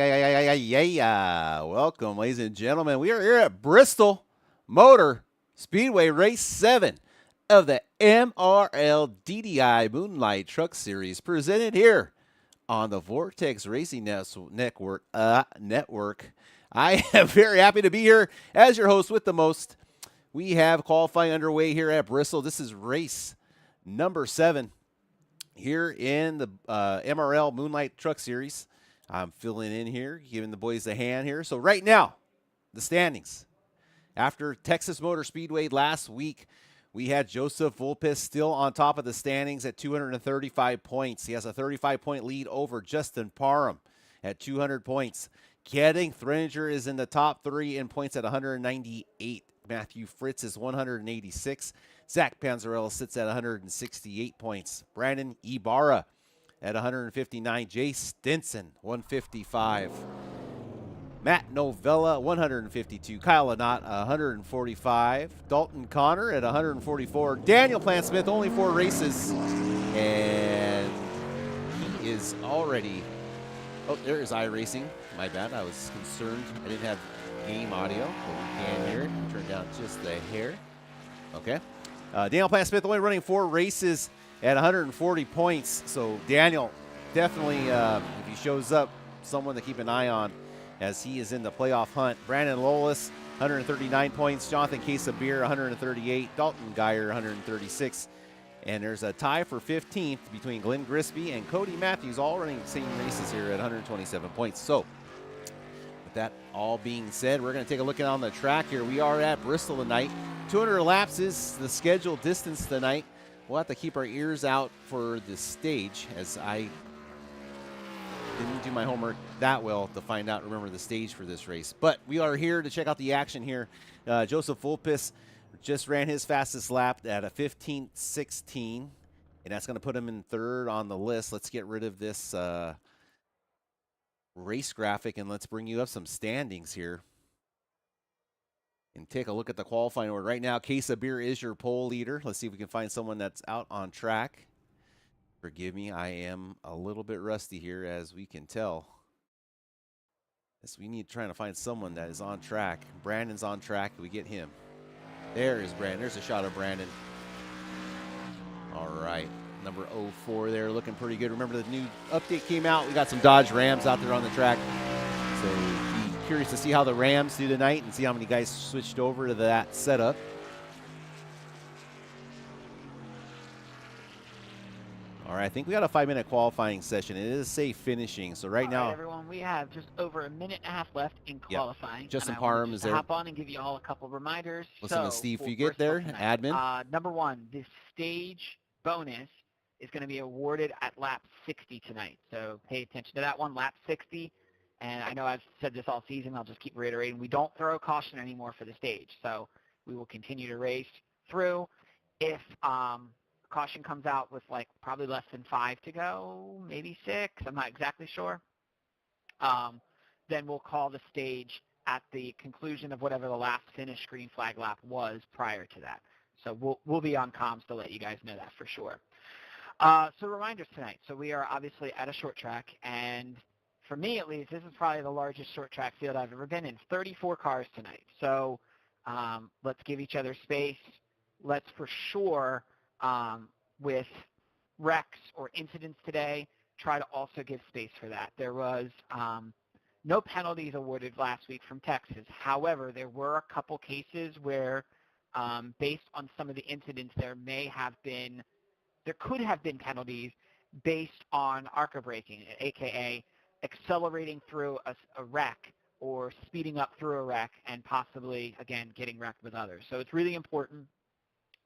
Yeah. Welcome, ladies and gentlemen. We are here at Bristol Motor Speedway Race 7 of the MRL DDI Moonlight Truck Series, presented here on the Vortex Racing Network. I am very happy to be here as your host with the most. We have qualifying underway here at Bristol. This is race number 7 here in the MRL Moonlight Truck Series. I'm filling in here, giving the boys a hand here. So right now, the standings. After Texas Motor Speedway last week, we had Joseph Vulpes still on top of the standings at 235 points. He has a 35-point lead over Justin Parham at 200 points. Getting Threninger is in the top 3 in points at 198. Matthew Fritz is 186. Zach Panzarella sits at 168 points. Brandon Ibarra at 159. Jay Stinson, 155. Matt Novella, 152. Kyle Lynott, 145. Dalton Connor at 144. Daniel Plant-Smith, only 4 races. And he is already... Oh, there is iRacing. My bad. I was concerned. I didn't have game audio, but we can hear it. Turn down just the hair. Okay. Daniel Plant-Smith only running 4 races at 140 points. So Daniel definitely, if he shows up, someone to keep an eye on as he is in the playoff hunt. Brandon Lolis, 139 points. Jonathan Casabir, 138. Dalton Geyer, 136. And there's a tie for 15th between Glenn Grisby and Cody Matthews, all running the same races here at 127 points. So with that all being said, we're going to take a look on the track here. We are at Bristol tonight. 200 laps is the scheduled distance tonight. We'll have to keep our ears out for the stage, as I didn't do my homework that well to remember the stage for this race. But we are here to check out the action here. Joseph Vulpes just ran his fastest lap at a 15:16, and that's going to put him in 3rd on the list. Let's get rid of this race graphic, and let's bring you up some standings here and take a look at the qualifying order. Right now, Casabir is your pole leader. Let's see if we can find someone that's out on track. Forgive me, I am a little bit rusty here, as we can tell. Yes, we need trying to find someone that is on track. Brandon's on track. We get him. There is Brandon. There's a shot of Brandon. All right. Number 04 there, looking pretty good. Remember, the new update came out. We got some Dodge Rams out there on the track. So be curious to see how the Rams do tonight and see how many guys switched over to that setup. All right, I think we got a 5-minute qualifying session. It is safe finishing. So right now, everyone, we have just over a minute and a half left in qualifying. Yep. Justin Parham is there. Hop on and give you all a couple reminders. Listen to Steve Fugit there, admin. Number 1, the stage bonus is going to be awarded at lap 60 tonight. So pay attention to that one, lap 60. And I know I've said this all season. I'll just keep reiterating. We don't throw caution anymore for the stage. So we will continue to race through. If caution comes out with probably less than 5 to go, maybe 6, I'm not exactly sure, then we'll call the stage at the conclusion of whatever the last finished green flag lap was prior to that. So we'll be on comms to let you guys know that for sure. So reminders tonight. So we are obviously at a short track, and for me at least, this is probably the largest short track field I've ever been in. 34 cars tonight. So let's give each other space. Let's for sure, with wrecks or incidents today, try to also give space for that. There was no penalties awarded last week from Texas. However, there were a couple cases where, based on some of the incidents, there could have been penalties based on ARCA braking, aka accelerating through a wreck or speeding up through a wreck and possibly, again, getting wrecked with others. So it's really important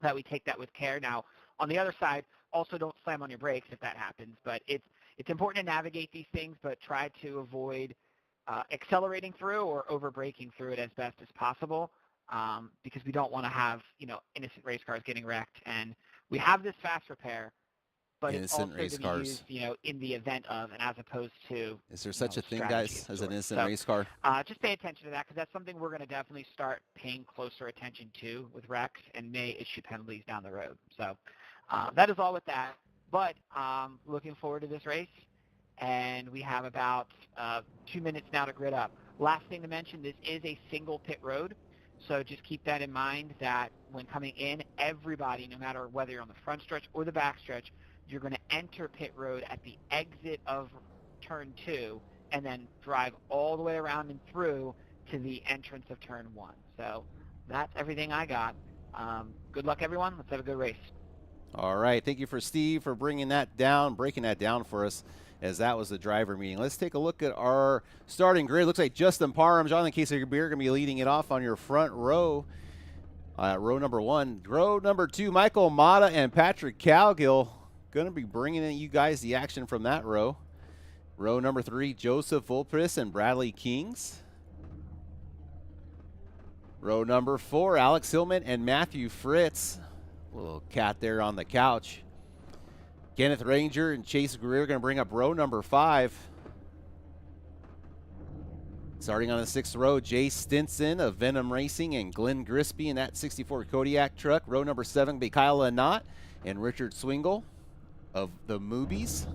that we take that with care. Now, on the other side, also don't slam on your brakes if that happens. But it's important to navigate these things, but try to avoid accelerating through or over braking through it as best as possible, because we don't want to have innocent race cars getting wrecked. And we have this fast repair, but innocent it's also to be used, in the event of, and as opposed to. Is there such a thing, guys, as an innocent race car? Just pay attention to that, because that's something we're going to definitely start paying closer attention to with wrecks and may issue penalties down the road. So that is all with that. But looking forward to this race. and we have about 2 minutes now to grid up. Last thing to mention, this is a single pit road, so just keep that in mind that when coming in, everybody, no matter whether you're on the front stretch or the back stretch, you're going to enter pit road at the exit of turn 2 and then drive all the way around and through to the entrance of turn 1. So that's everything I got. Good luck, everyone. Let's have a good race. All right. Thank you for Steve for bringing that down, breaking that down for us, as that was the driver meeting. Let's take a look at our starting grid. Looks like Justin Parham, Jonathan Casey Beer going to be leading it off on your front row. Row number 1. Row number 2, Michael Mata and Patrick Cowgill going to be bringing in you guys the action from that row. Row number 3, Joseph Volpris and Bradley Kings. Row number 4, Alex Hillman and Matthew Fritz. Little cat there on the couch. Kenneth Ranger and Chase Greer going to bring up row number 5. Starting on the 6th row, Jay Stinson of Venom Racing and Glenn Grisby in that 64 Kodiak truck. Row number 7 will be Kyle Anott and Richard Swingle of the Moobies.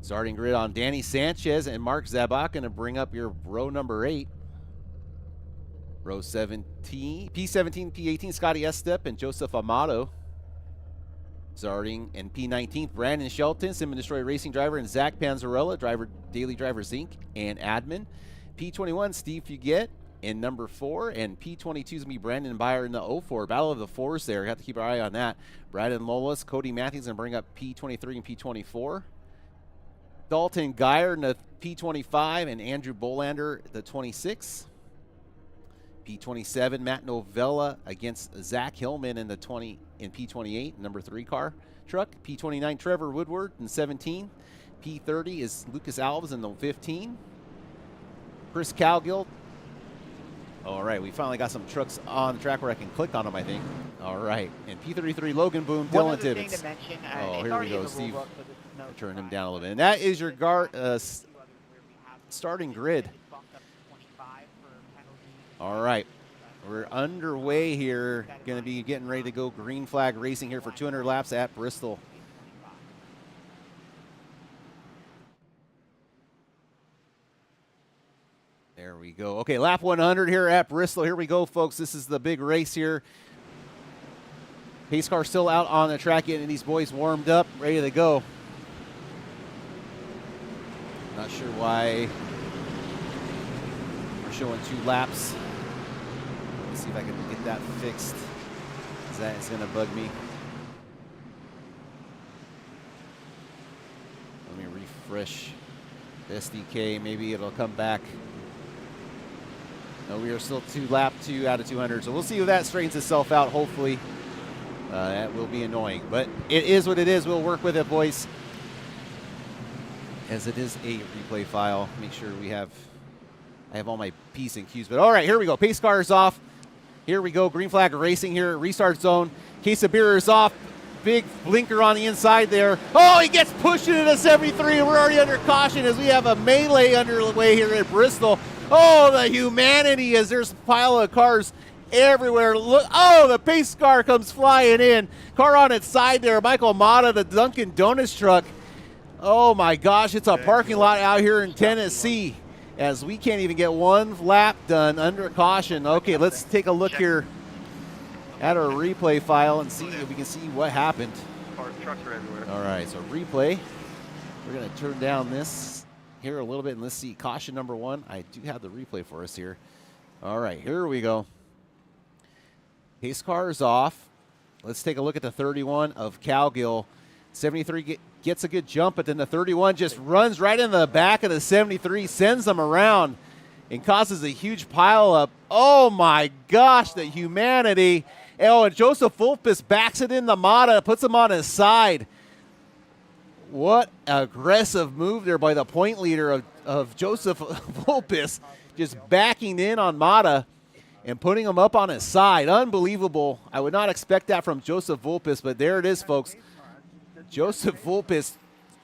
Starting grid on Danny Sanchez and Mark Zabak going to bring up your row number 8. Row 17, P17, P18, Scotty Estep and Joseph Amato. Starting in P19, Brandon Shelton, Sim and Destroy Racing driver, and Zach Panzarella, driver, Daily Drivers Inc. and admin. P21, Steve Fugett in number 4, and P22 is going to be Brandon Byer in the 04. Battle of the Fours there. Have to keep our eye on that. Brandon Lolas, Cody Matthews, and bring up P23 and P24. Dalton Geyer in the P25, and Andrew Bolander the 26. P27, Matt Novella against Zach Hillman in the P28, number 3 car truck. P29, Trevor Woodward in 17. P30 is Lucas Alves in the 15. Chris Cowgill. All right, we finally got some trucks on the track where I can click on them, I think. All right, and P33, Logan Boone, Dylan Tibbetts. Oh, here we go, Steve. Turn him down a little bit. And that is your starting grid. All right, we're underway here. Going to be getting ready to go green flag racing here for 200 laps at Bristol. There we go. Okay, lap 100 here at Bristol. Here we go, folks. This is the big race here. Pace car still out on the track, getting these boys warmed up, ready to go. Not sure why we're showing 2 laps. Let's see if I can get that fixed. That is going to bug me. Let me refresh the SDK. Maybe it'll come back. No, we are still lap 2 out of 200. So we'll see if that straightens itself out. Hopefully, that will be annoying. But it is what it is. We'll work with it, boys. As it is a replay file. Make sure I have all my P's and Q's. But all right, here we go. Pace car is off. Here we go. Green flag racing here. Restart zone. Case of beer is off. Big blinker on the inside there. Oh, he gets pushed into the 73. We're already under caution as we have a melee underway here at Bristol. Oh, the humanity as there's a pile of cars everywhere. Look, oh, the pace car comes flying in. Car on its side there. Michael Mata, the Dunkin' Donuts truck. Oh my gosh, it's a parking lot out here in Tennessee as we can't even get one lap done under caution. Okay, let's take a look here at our replay file and see if we can see what happened. Trucks are everywhere. All right, so replay. We're going to turn down this here a little bit and let's see caution number 1. I do have the replay for us here. All right, here we go. Pace car is off. Let's take a look at the 31 of Cowgill. 73 gets a good jump, but then the 31 just runs right in the back of the 73, sends them around, and causes a huge pile up. Oh my gosh, the humanity. Oh, and Joseph Fulpus backs it in the Mata, puts him on his side. What aggressive move there by the point leader of Joseph Fulpus, just backing in on Mata and putting him up on his side. Unbelievable. I would not expect that from Joseph Fulpus, but there it is, folks. Joseph Fulpus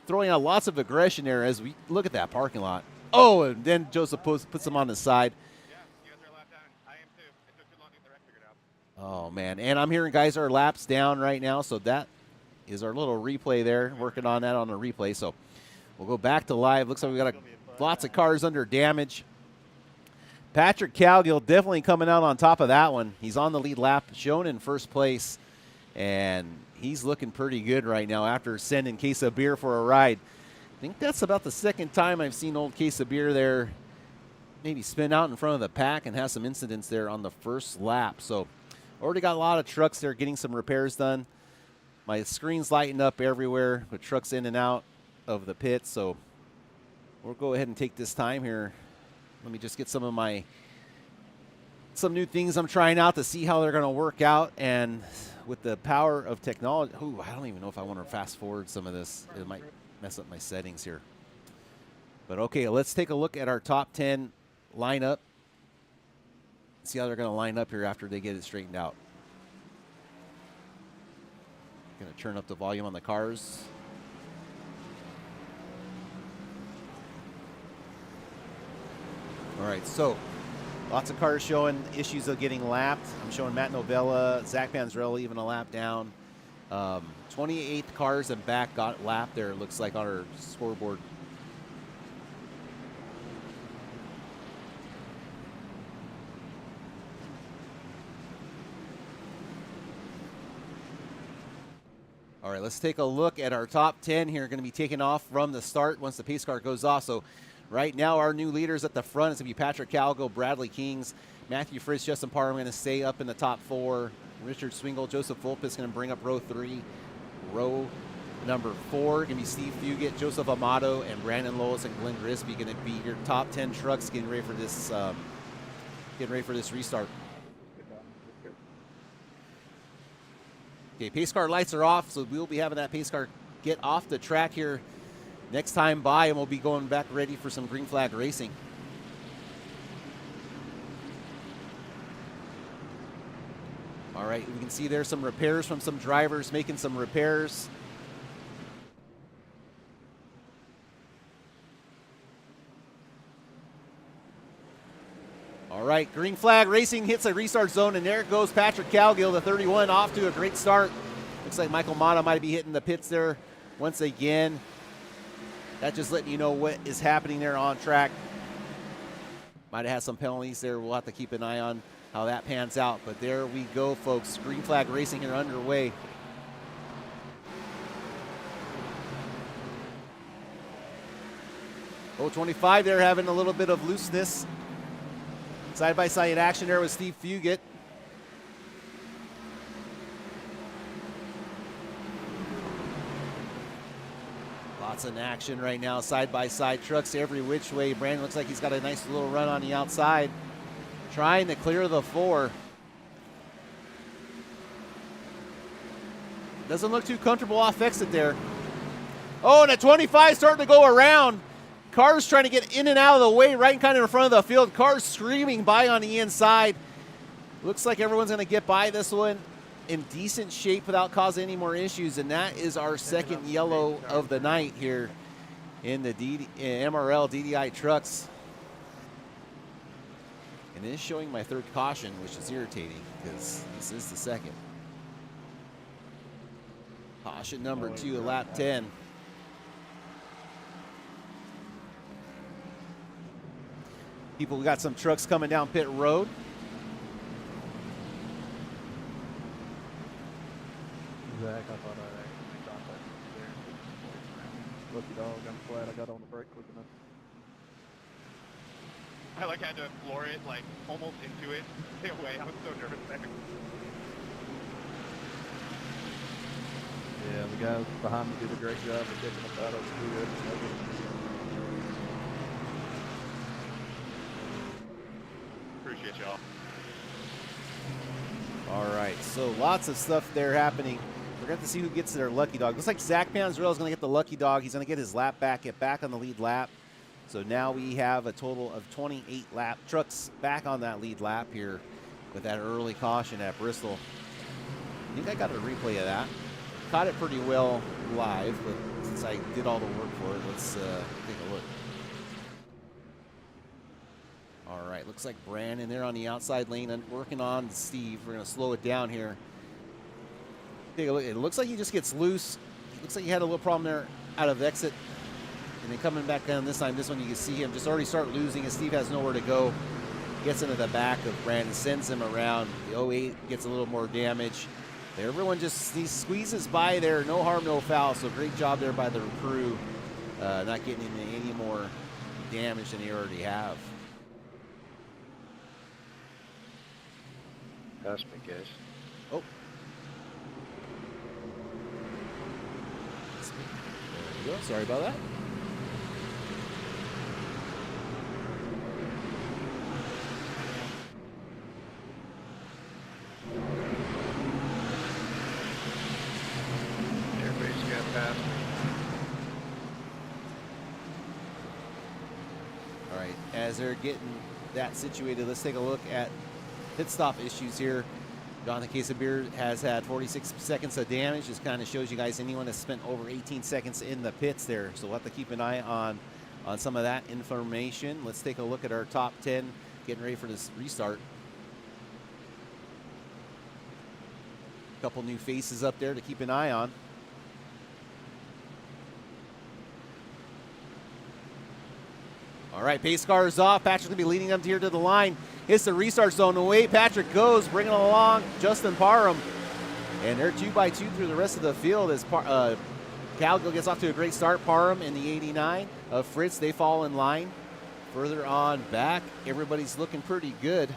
throwing out lots of aggression there as we look at that parking lot. Oh, and then Joseph puts him on the side. Yeah, you guys are a lap down. I am too. It took too long to get the wreck figured out. Oh, man. And I'm hearing guys are laps down right now, so that is our little replay there. Working on that on the replay. So We'll go back to live. Looks like we got lots of cars under damage. Patrick Calgill definitely coming out on top of that one. He's on the lead lap, shown in first place, and he's looking pretty good right now after sending Case of Beer for a ride. I think that's about the second time I've seen old Case of Beer there maybe spin out in front of the pack and have some incidents there on the first lap. So already got a lot of trucks there getting some repairs done. My screen's lighting up everywhere with trucks in and out of the pit, so we'll go ahead and take this time here. Let me just get some new things I'm trying out to see how they're going to work out. And with the power of technology, I don't even know if I want to fast forward some of this. It might mess up my settings here. But okay, let's take a look at our top 10 lineup. See how they're going to line up here after they get it straightened out. Going to turn up the volume on the cars. All right, so lots of cars showing issues of getting lapped. I'm showing Matt Novella, Zach Panzarella even a lap down. 28 cars and back got lapped there, it looks like, on our scoreboard. All right, let's take a look at our top 10 here. Going to be taking off from the start once the pace car goes off. So right now, our new leaders at the front is going to be Patrick Calgo, Bradley Kings, Matthew Fritz, Justin Parham going to stay up in the top 4. Richard Swingle, Joseph Volpe is going to bring up row 3. Row number 4 going to be Steve Fugit, Joseph Amato, and Brandon Lois and Glenn Grisby going to be your top 10 trucks getting ready for this restart. Okay, pace car lights are off, so we'll be having that pace car get off the track here next time by, and we'll be going back ready for some green flag racing. All right, we can see there's some repairs from some drivers making some repairs. All right, green flag racing hits a restart zone, and there goes Patrick Calgill, the 31, off to a great start. Looks like Michael Mata might be hitting the pits there once again. That's just letting you know what is happening there on track. Might have had some penalties there. We'll have to keep an eye on how that pans out. But there we go, folks. Green flag racing here underway. Oh, 25 there having a little bit of looseness. Side-by-side action there with Steve Fugit. Lots of action right now, side-by-side trucks every which way. Brandon looks like he's got a nice little run on the outside, trying to clear the 4. Doesn't look too comfortable off exit there. Oh, and a 25 starting to go around. Cars trying to get in and out of the way, right kind of in front of the field. Cars screaming by on the inside. Looks like everyone's going to get by this one in decent shape without causing any more issues, and that is our second yellow of the night here in the MRL DDI trucks. And it is showing my third caution, which is irritating because this is the second. Caution number 2 at lap 10. People, we got some trucks coming down pit road. Zach, I thought I actually got that there. Lucky dog, I'm glad I got on the brake quick enough. I had to floor it almost into it. Stay away. I was so nervous there. Yeah, the guys behind me did a great job of taking us out of the Appreciate y'all. All right, so lots of stuff there happening. We're going to see who gets their lucky dog. Looks like Zach Panzarella is going to get the lucky dog. He's going to get his lap back, get back on the lead lap. So now we have a total of 28 lap trucks back on that lead lap here with that early caution at Bristol. I think I got a replay of that. Caught it pretty well live, but since I did all the work for it, let's take a look. All right, looks like Brandon there on the outside lane and working on Steve. We're going to slow it down here. Take a look. It looks like he just gets loose. It looks like he had a little problem there out of exit. And then coming back down this time, this one you can see him just already start losing, and Steve has nowhere to go. Gets into the back of Brandon, sends him around. The 08 gets a little more damage. Everyone just he squeezes by there, no harm, no foul. So great job there by the crew, not getting into any more damage than they already have. Pass me, guys. Oh. There we go. Sorry about that. Everybody's got past me. All right, as they're getting that situated, let's take a look at pit stop issues here. Jonathan Casabir has had 46 seconds of damage. This kind of shows you guys anyone has spent over 18 seconds in the pits there. So we'll have to keep an eye on some of that information. Let's take a look at our top 10 getting ready for this restart. A couple new faces up there to keep an eye on. All right, pace car is off. Patrick's going to be leading them here to the line. Hits the restart zone. Away Patrick goes, bringing along Justin Parham. And they're 2x2 through the rest of the field as Calgill gets off to a great start. Parham in the 89 of Fritz, they fall in line. Further on back, everybody's looking pretty good.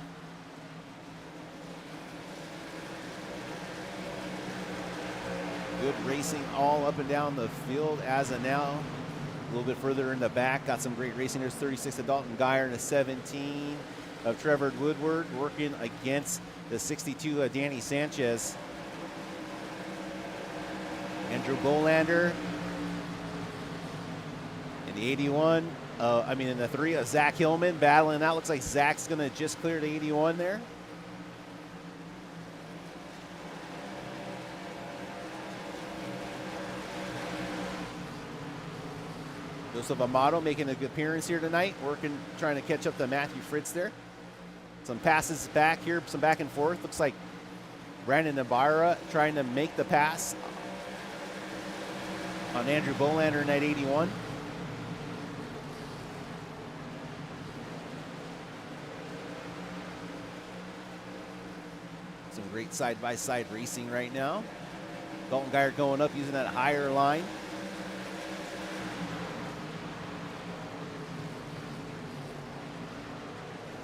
Good racing all up and down the field as of now. A little bit further in the back, got some great racing. There's 36 of Dalton Geyer and a 17 of Trevor Woodward working against the 62 of Danny Sanchez. Andrew Bolander in the 81. In the 3 of Zach Hillman battling out. Looks like Zach's going to just clear the 81 there. Joseph Amato making a good appearance here tonight, trying to catch up to Matthew Fritz there. Some passes back here, some back and forth. Looks like Brandon Nabarra trying to make the pass on Andrew Bolander in that 81. Some great side-by-side racing right now. Dalton Geyer going up using that higher line.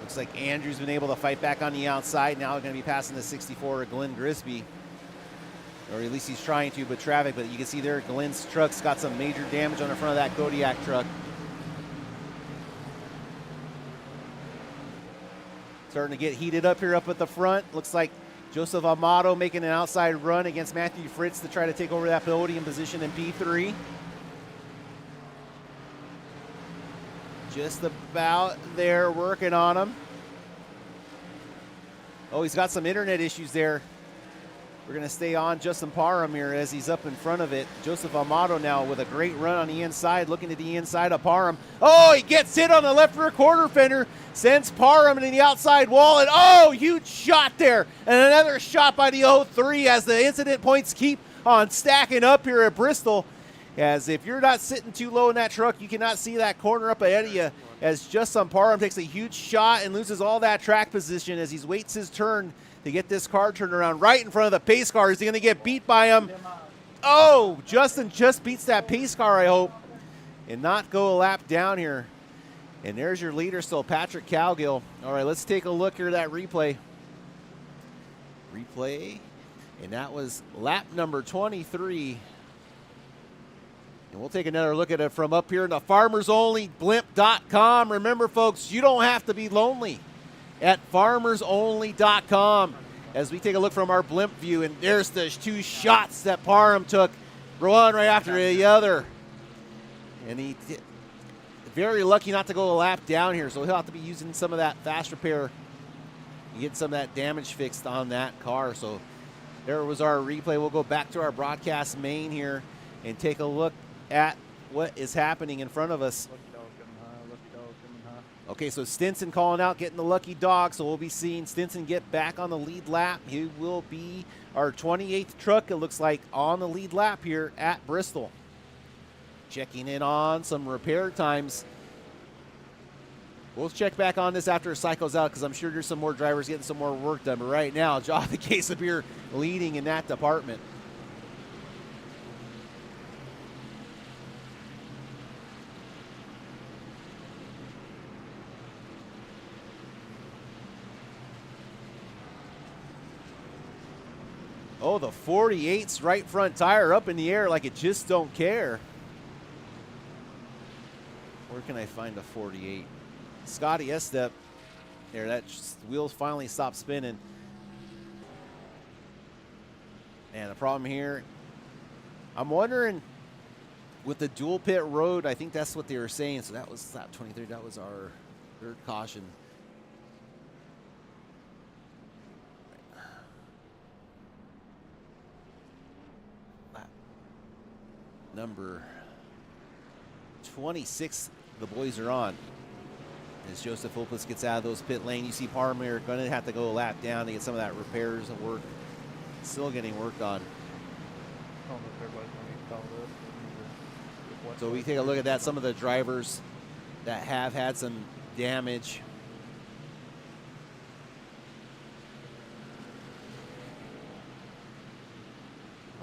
Looks like Andrew's been able to fight back on the outside. Now going to be passing the 64 of Glenn Grisby. Or at least he's trying to, but traffic. But you can see there, Glenn's truck's got some major damage on the front of that Kodiak truck. Starting to get heated up here up at the front. Looks like Joseph Amato making an outside run against Matthew Fritz to try to take over that podium position in P3. Just about there working on him. Oh, he's got some internet issues there. We're going to stay on Justin Parham here as he's up in front of it. Joseph Amato now with a great run on the inside, looking to the inside of Parham. Oh, he gets hit on the left rear quarter fender, sends Parham into the outside wall, and oh, huge shot there. And another shot by the 03 as the incident points keep on stacking up here at Bristol. As if you're not sitting too low in that truck, you cannot see that corner up ahead of you. As Justin Parham takes a huge shot and loses all that track position as he waits his turn to get this car turned around right in front of the pace car. Is he going to get beat by him? Oh, Justin just beats that pace car, I hope, and not go a lap down here. And there's your leader still, Patrick Calgill. All right, let's take a look here at that replay. And that was lap number 23. And we'll take another look at it from up here in the farmersonlyblimp.com. Remember, folks, you don't have to be lonely at farmersonly.com as we take a look from our blimp view. And there's the two shots that Parham took, one right after the other. And he very lucky not to go a lap down here, so he'll have to be using some of that fast repair and get some of that damage fixed on that car. So there was our replay. We'll go back to our broadcast main here and take a look at what is happening in front of us. Okay, so Stinson calling out, getting the lucky dog. So we'll be seeing Stinson get back on the lead lap. He will be our 28th truck, it looks like, on the lead lap here at Bristol. checking in on some repair times. We'll check back on this after it cycles out because I'm sure there's some more drivers getting some more work done. But right now, Jonathan Casebeer leading in that department. Oh, the 48's right front tire up in the air like it just don't care. Where can I find a 48? Scotty S-Step. There, that wheels finally stopped spinning. And the problem here, I'm wondering, with the dual pit road, I think that's what they were saying. So that was lap 23. That was our third caution. Lap number 26, the boys are on. As Joseph Opus gets out of those pit lane, you see Parmer going to have to go a lap down to get some of that repairs and work. Still getting worked on. I don't know if everybody's going to follow this. So we take a look at that. Some of the drivers that have had some damage.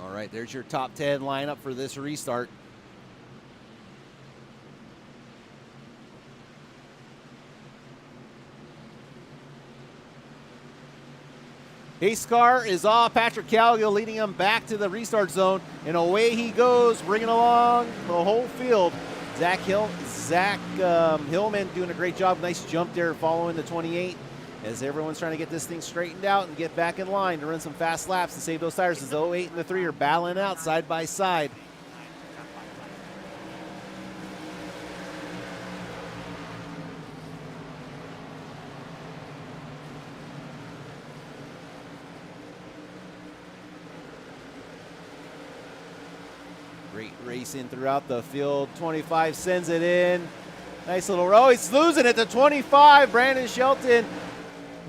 All right, there's your top 10 lineup for this restart. Pace car is off. Patrick Calgill leading him back to the restart zone. And away he goes, bringing along the whole field. Zach Hillman doing a great job. Nice jump there following the 28 as everyone's trying to get this thing straightened out and get back in line to run some fast laps to save those tires as the 08 and the 3 are battling out side by side. Great racing throughout the field. 25 sends it in. Nice little row. He's losing it to 25. Brandon Shelton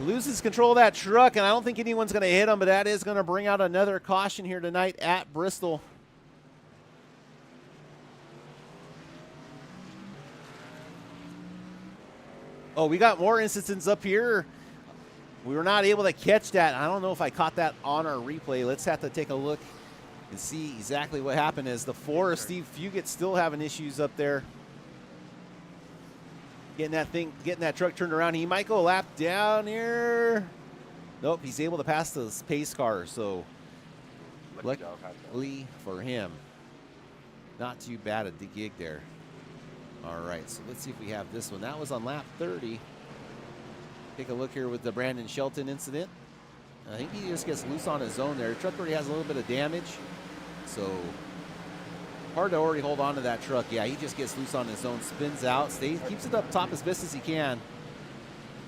loses control of that truck, and I don't think anyone's going to hit him, but that is going to bring out another caution here tonight at Bristol. Oh, we got more instances up here. We were not able to catch that. I don't know if I caught that on our replay. Let's have to take a look and see exactly what happened. As the 4 of Steve Fugit still having issues up there. Getting that truck turned around. He might go a lap down here. Nope, he's able to pass the pace car, so luckily for him, not too bad at the gig there. All right, so let's see if we have this one. That was on lap 30. Take a look here with the Brandon Shelton incident. I think he just gets loose on his own there. The truck already has a little bit of damage, so hard to already hold on to that truck. Yeah, he just gets loose on his own, spins out, keeps it up top as best as he can.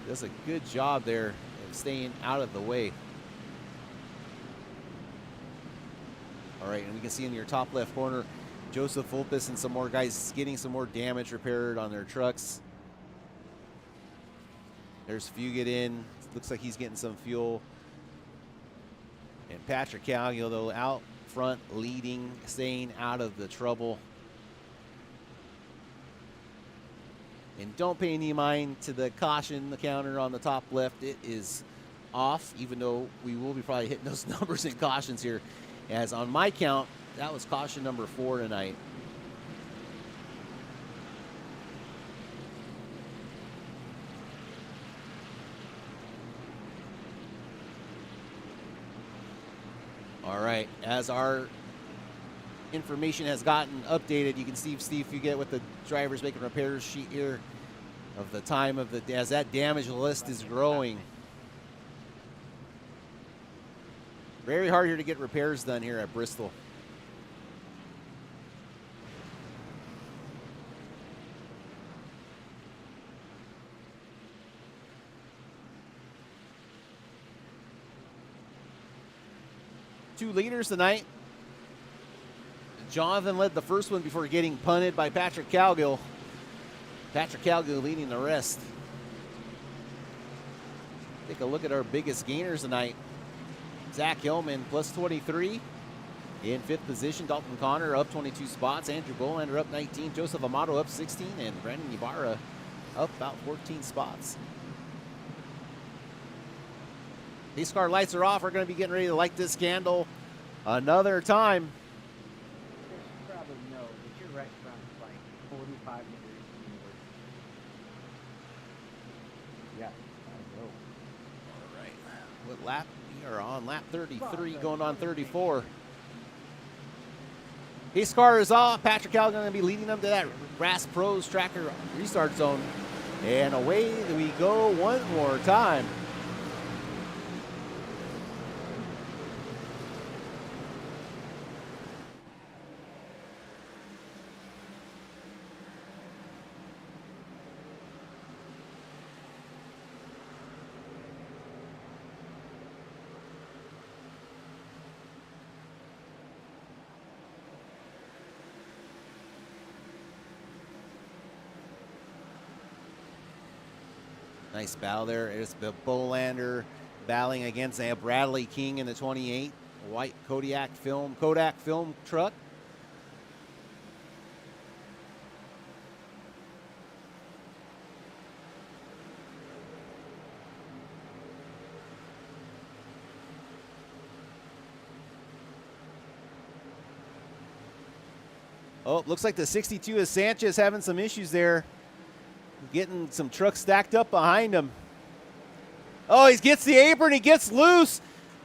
Does a good job there of staying out of the way. All right, and we can see in your top left corner, Joseph Vulpes and some more guys getting some more damage repaired on their trucks. There's Fugit in. Looks like he's getting some fuel. And Patrick Calgill, though, out front, leading, staying out of the trouble. And don't pay any mind to the caution, the counter on the top left. It is off, even though we will be probably hitting those numbers in cautions here. As on my count, that was caution number 4 tonight. All right, as our information has gotten updated, you can see Steve Fugit with the drivers making repairs sheet here of the time of the, as that damage list is growing. Very hard here to get repairs done here at Bristol. Two leaders tonight. Jonathan led the first one before getting punted by Patrick Calgill. Patrick Calgill leading the rest. Take a look at our biggest gainers tonight. Zach Hillman plus 23. In 5th position, Dalton Connor up 22 spots. Andrew Bolander up 19. Joseph Amato up 16. And Brandon Ibarra up about 14 spots. These car lights are off. We're going to be getting ready to light this candle another time. There's probably no, but your restaurant is like 45 degrees inward. Yeah, I know. All right. What lap? We are on lap 33, going on 34. His car is off. Patrick Cal going to be leading them to that RAS Pros tracker restart zone. And away we go one more time. Nice battle there. It's the Bolander battling against Bradley King in the 28 white Kodak film truck. Oh, looks like the 62 is Sanchez having some issues there. Getting some trucks stacked up behind him. Oh, he gets the apron. He gets loose.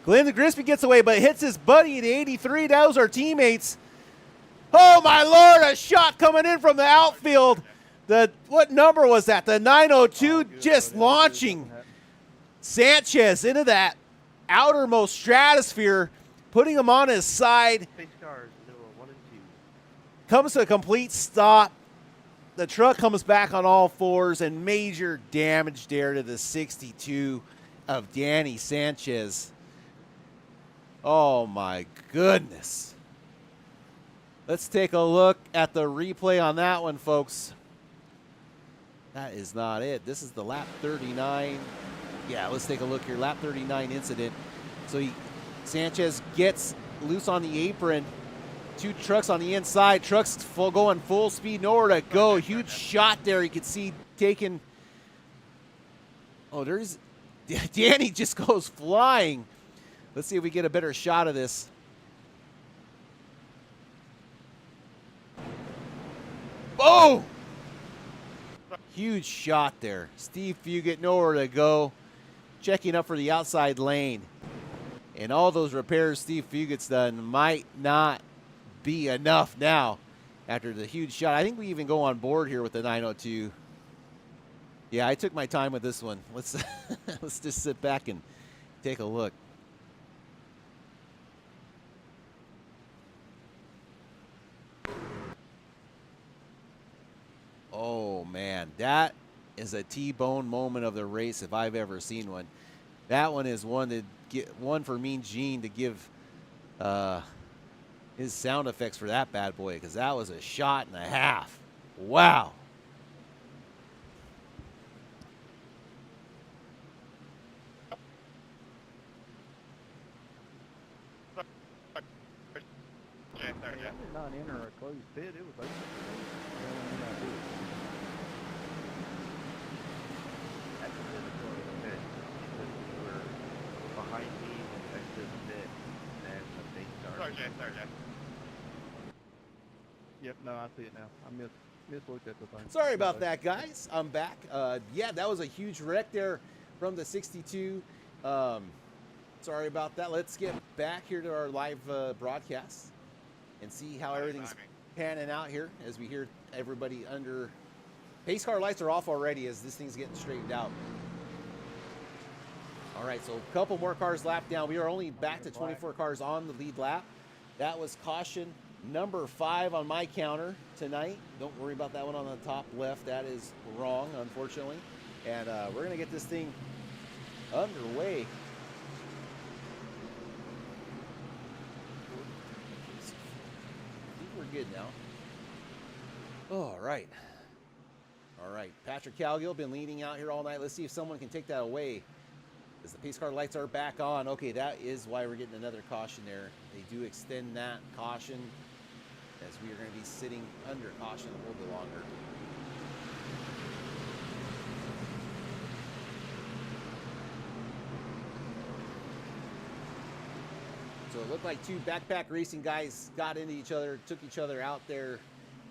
Glenn Grisby gets away, but hits his buddy, the 83. That was our teammates. Oh, my Lord, a shot coming in from the outfield. What number was that? The 902 just launching Sanchez into that outermost stratosphere, putting him on his side. Pace cars, 1 and 2. Comes to a complete stop. The truck comes back on all fours, and major damage there to the 62 of Danny Sanchez. Oh, my goodness. Let's take a look at the replay on that one, folks. That is not it. This is the lap 39. Yeah, let's take a look here. Lap 39 incident. So Sanchez gets loose on the apron. 2 trucks on the inside. Trucks going full speed, nowhere to go. Huge shot there. You can see taking. Oh, there's. Danny just goes flying. Let's see if we get a better shot of this. Oh! Huge shot there. Steve Fugit, nowhere to go. Checking up for the outside lane. And all those repairs Steve Fugit's done might not be enough now after the huge shot. I think we even go on board here with the 902. Yeah, I took my time with this one. Let's let's just sit back and take a look. Oh man, that is a T-bone moment of the race if I've ever seen one. That one is one for Mean Gene to give his sound effects for that bad boy, because that was a shot and a half. Wow. Not enter a closed pit. It was open. That's the pit. You were behind me when I did the pit, and the pace car. Sorry, Jay. Yep, no, I see it now. I mislooked at the thing. Sorry about that, guys. I'm back. Yeah, that was a huge wreck there from the 62. Sorry about that. Let's get back here to our live broadcast and see how everything's panning out here as we hear everybody under. Pace car lights are off already as this thing's getting straightened out. All right, so a couple more cars lapped down. We are only back to 24 cars on the lead lap. That was caution number 5 on my counter tonight. Don't worry about that one on the top left. That is wrong, unfortunately. And we're going to get this thing underway. I think we're good now. All right. All right. Patrick Calgill been leading out here all night. Let's see if someone can take that away. As the pace car lights are back on, okay, that is why we're getting another caution there. They do extend that caution as we are going to be sitting under caution a little bit longer. So it looked like two backpack racing guys got into each other, took each other out there,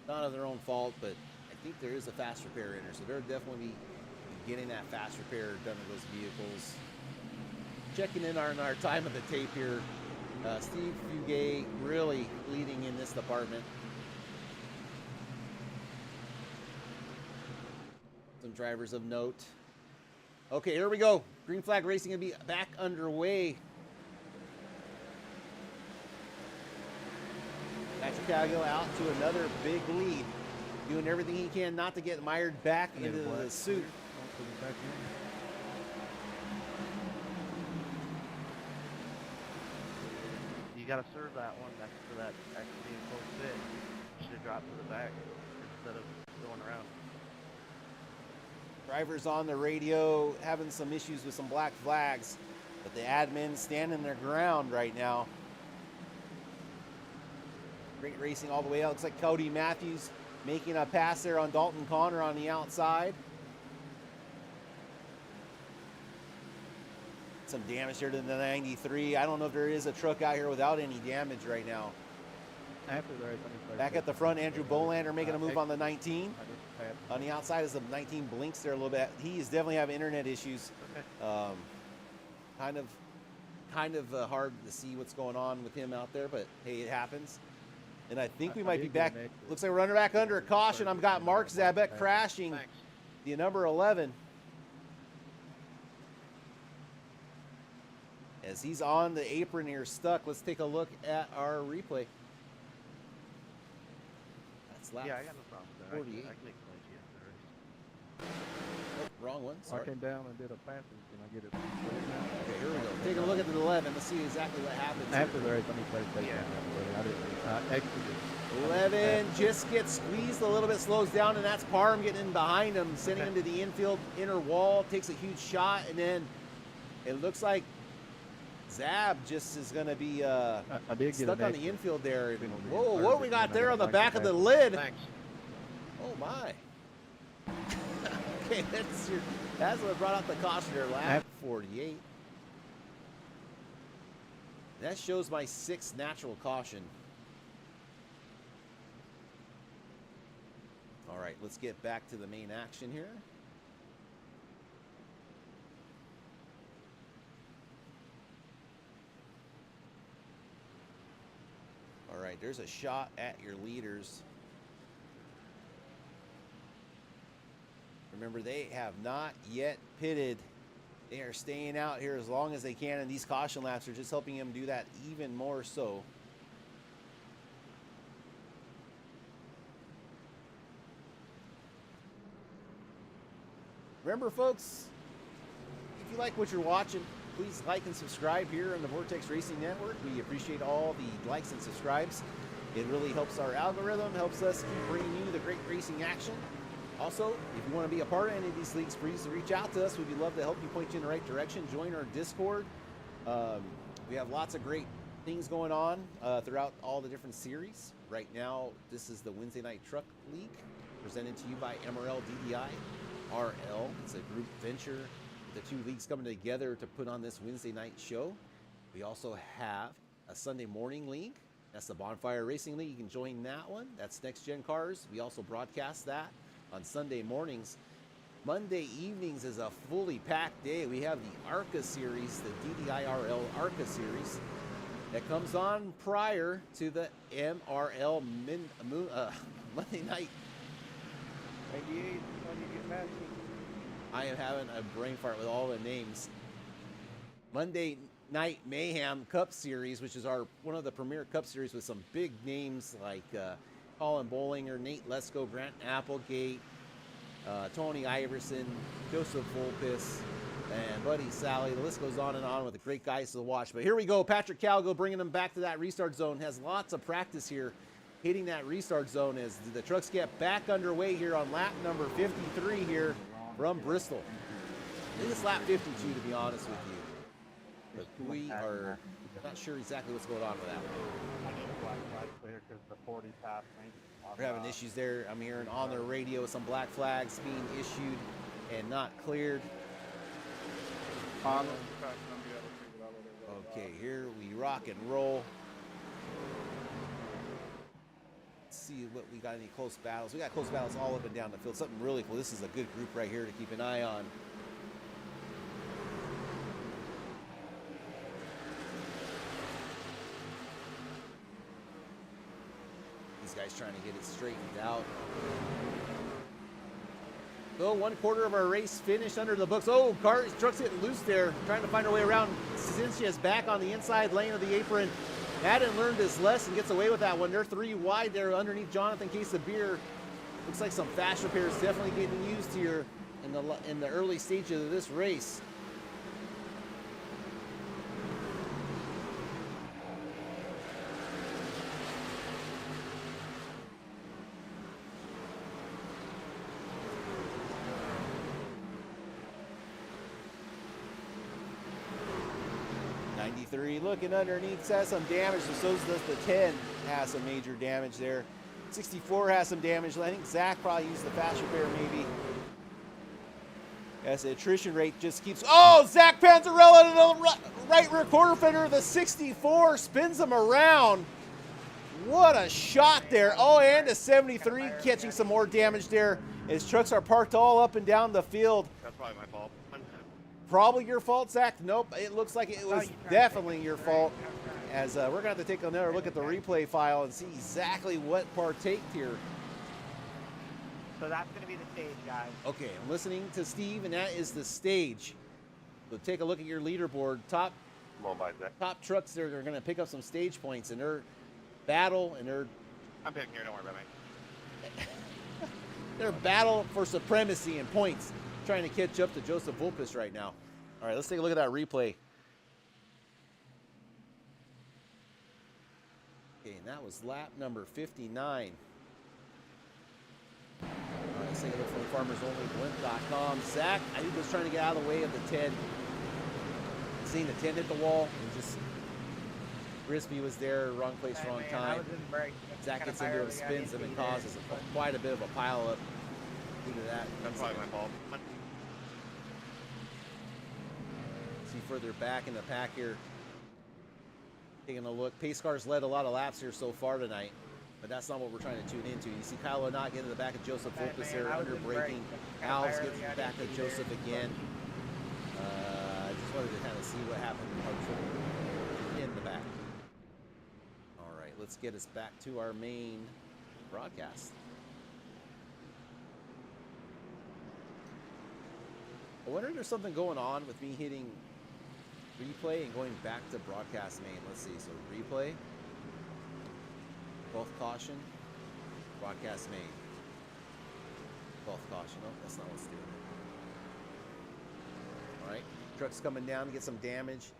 not of their own fault, but I think there is a fast repair in there, so they'll definitely be getting that fast repair done to those vehicles. Checking in on our time of the tape here, Steve Fugay really leading in this department. Some drivers of note. Okay, here we go. Green flag racing gonna be back underway. Patrick Calgill out to another big lead, doing everything he can not to get mired back into the suit. You gotta serve that one next to that actually being close fit. You should have dropped to the back instead of going around. Drivers on the radio having some issues with some black flags, but the admin standing their ground right now. Great racing all the way out. Looks like Cody Matthews making a pass there on Dalton Connor on the outside. Some damage here to the 93. I don't know if there is a truck out here without any damage right now. After the race, Back at the front, Andrew Bolander making a move on the 19. On the outside as the 19 blinks there a little bit. He is definitely having internet issues. Kind of hard to see what's going on with him out there, but hey, it happens. And I think we might be back. Looks like we're back under a caution. I've got Mark Zabek crashing the number 11. As he's on the apron here, stuck. Let's take a look at our replay. That's lap Yeah, I got no problem with that. 48. I can explain to you after. Oh, wrong one. I Sorry. came down and did a passage. Can I get it? Okay, here we go. Taking a look at the 11. Let's see exactly what happens. After the race, let me play station. I didn't exited. 11 just gets squeezed a little bit, slows down, and that's Parham getting in behind him, sending him to the infield inner wall, takes a huge shot, and then it looks like Zab just is going to be stuck on the infield there. Whoa, what we got there on the back of the lid? Thanks. Oh, my. Okay, that's what brought out the caution there, lap 48. That shows my 6th natural caution. All right, let's get back to the main action here. All right, there's a shot at your leaders. Remember, they have not yet pitted. They are staying out here as long as they can, and these caution laps are just helping them do that even more so. Remember, folks, if you like what you're watching, please like and subscribe here on the Vortex Racing Network. We appreciate all the likes and subscribes. It really helps our algorithm, helps us keep bringing you the great racing action. Also, if you want to be a part of any of these leagues, please reach out to us. We'd love to help you point you in the right direction. Join our Discord. We have lots of great things going on throughout all the different series. Right now, this is the Wednesday Night Truck League, presented to you by MRL DDI RL. It's a group venture. The two leagues coming together to put on this Wednesday night show. We also have a Sunday morning league. That's the Bonfire Racing League. You can join that one. That's Next Gen Cars. We also broadcast that on Sunday mornings. Monday evenings is a fully packed day. We have the ARCA series, the DDIRL ARCA series, that comes on prior to the MRL Monday night. 88, when you get back. I am having a brain fart with all the names. Monday Night Mayhem Cup Series, which is one of the premier Cup Series with some big names like Colin Bollinger, Nate Lesko, Grant Applegate, Tony Iverson, Joseph Volpis, and Buddy Sally. The list goes on and on with the great guys to watch. But here we go. Patrick Calgo bringing them back to that restart zone. Has lots of practice here hitting that restart zone as the trucks get back underway here on lap number 53 here from Bristol. think it's lap 52, to be honest with you. But we are not sure exactly what's going on with that one. I need a black flag clear because the 40 passed me. We're having issues there. I'm hearing on the radio some black flags being issued and not cleared. Okay, here we rock and roll. Let's see what we got, any close battles. We got close battles all up and down the field. Something really cool. This is a good group right here to keep an eye on. These guys trying to get it straightened out. So 1/4 of our race finished under the books. Oh, truck's getting loose there, trying to find her way around. Cincia's back on the inside lane of the apron. Madden learned his lesson, gets away with that one. They're 3 wide there underneath Jonathan Case of Beer. Looks like some fast repairs definitely getting used here in the early stages of this race. Looking underneath, has some damage, so does the 10, has some major damage there. 64 has some damage. I think Zach probably used the fast repair maybe. As the attrition rate just keeps, oh, Zach Panzarella to the right rear quarter fender, the 64 spins him around. What a shot there. Oh, and a 73 catching some more damage there as trucks are parked all up and down the field. That's probably my fault. Probably your fault, Zach? Nope, it looks like it was definitely your fault. As we're going to have to take another look at the replay file and see exactly what partaked here. So that's going to be the stage, guys. Okay, I'm listening to Steve, and that is the stage. So take a look at your leaderboard. Top trucks there are going to pick up some stage points in their battle, and I'm picking here, don't worry about me. their battle for supremacy and points, trying to catch up to Joseph Vulpes right now. All right, let's take a look at that replay. Okay, and that was lap number 59. All right, let's take a look from farmersonlyblimp.com. Zach, I think, was trying to get out of the way of the 10. Seeing the 10 hit the wall, and just Grisby was there, wrong place, wrong time. Zach gets into it, spins them, and causes quite a bit of a pile up due to that. That's probably my fault. See further back in the pack here. Taking a look. Pace cars led a lot of laps here so far tonight, but that's not what we're trying to tune into. You see Kyle O'Nott getting to the back of Joseph Vulpes there, under braking. Alves gets back to Joseph again. I just wanted to kind of see what happened in the back. All right, let's get us back to our main broadcast. I wonder if there's something going on with me hitting replay and going back to broadcast main. Let's see. So replay, both caution, broadcast main, both caution. Oh, that's not what's doing it. All right, truck's coming down to get some damage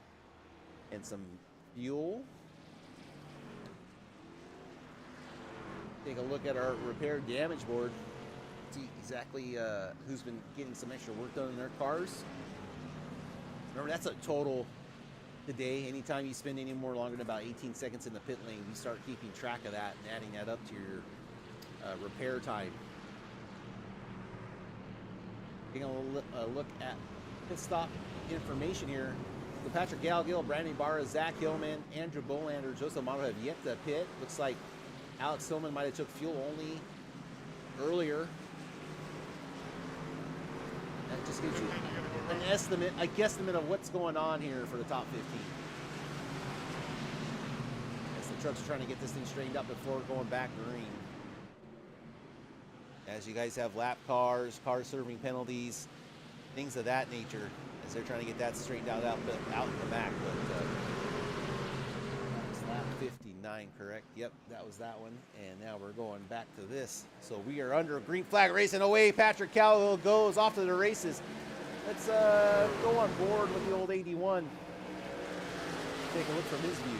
and some fuel. Take a look at our repair damage board. See exactly who's been getting some extra work done in their cars. Remember, that's a total today. Anytime you spend any more longer than about 18 seconds in the pit lane, you start keeping track of that and adding that up to your repair time. Taking a look at pit stop information here. So Patrick Galgill, Brandon Barra, Zach Hillman, Andrew Bolander, Joseph Amato have yet to pit. Looks like Alex Hillman might have took fuel only earlier. That just gives you an estimate, a guesstimate of what's going on here for the top 15. As the trucks are trying to get this thing straightened up before going back green. As you guys have lap cars, car serving penalties, things of that nature, as they're trying to get that straightened out in the back. But it's lap 59, correct? Yep, that was that one. And now we're going back to this. So we are under a green flag racing away. Patrick Cowell goes off to the races. Let's go on board with the old 81. Take a look from his view.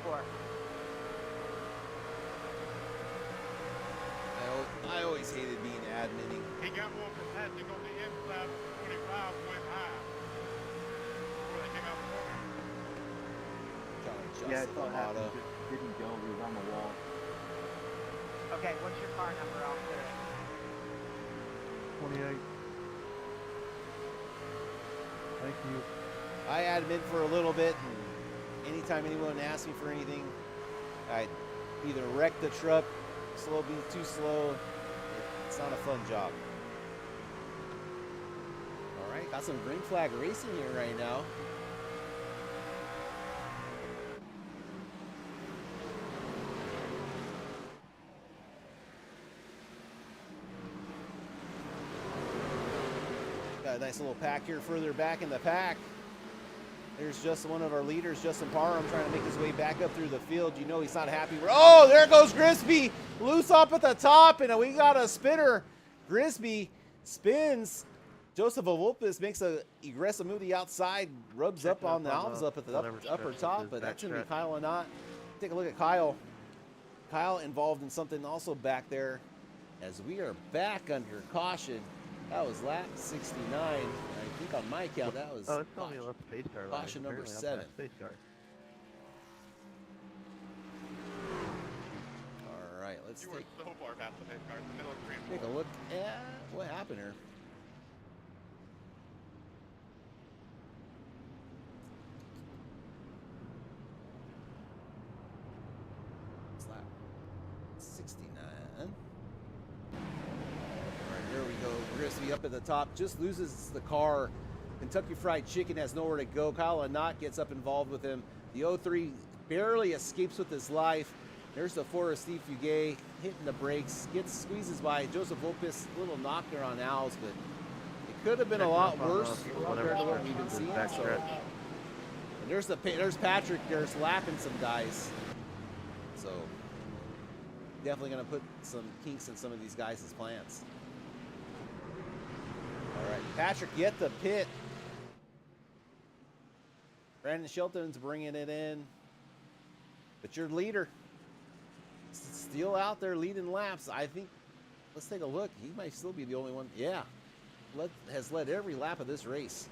score? I always hated being adminning. He got more capacity on the inside. 25 went high. Before they came out for him. Trying to Yeah, I adjust saw the it happen. auto. Just didn't go. He was on the wall. Okay, what's your car number? I'll clear it. 28. Thank you. I admin for a little bit, and anytime anyone asks me for anything, I either wreck the truck, be too slow. It's not a fun job. All right, got some green flag racing here right now. Got a nice little pack here further back in the pack. There's just one of our leaders, Justin Parham, trying to make his way back up through the field. You know he's not happy. Oh, there goes Grisby. Loose up at the top, and we got a spinner. Grisby spins. Joseph Avulpis makes a aggressive move to the outside, rubs up on the valves up at the upper top, but that's going to be Kyle and not. Take a look at Kyle. Kyle involved in something also back there as we are back under caution. That was lap 69. I think on my count that was Oh, it's telling me left space car. caution number Apparently I'm 7. past Space car. All right, let's You were so far past the pace car in the middle of 3 and 4. take a look at what happened here. It's lap 69. There we go. Grisby up at the top, just loses the car. Kentucky Fried Chicken has nowhere to go. Kyle Anott gets up involved with him. The 03 barely escapes with his life. There's the 4 of Steve Fugay hitting the brakes, squeezes by Joseph Opus, little knocker on Al's, but it could have been a lot worse compared to what we've been seeing. So, and there's Patrick. There's lapping some guys. So definitely going to put some kinks in some of these guys' plans. All right, Patrick, get the pit. Brandon Shelton's bringing it in. But your leader, still out there leading laps. I think, let's take a look. He might still be the only one. Yeah, has led every lap of this race.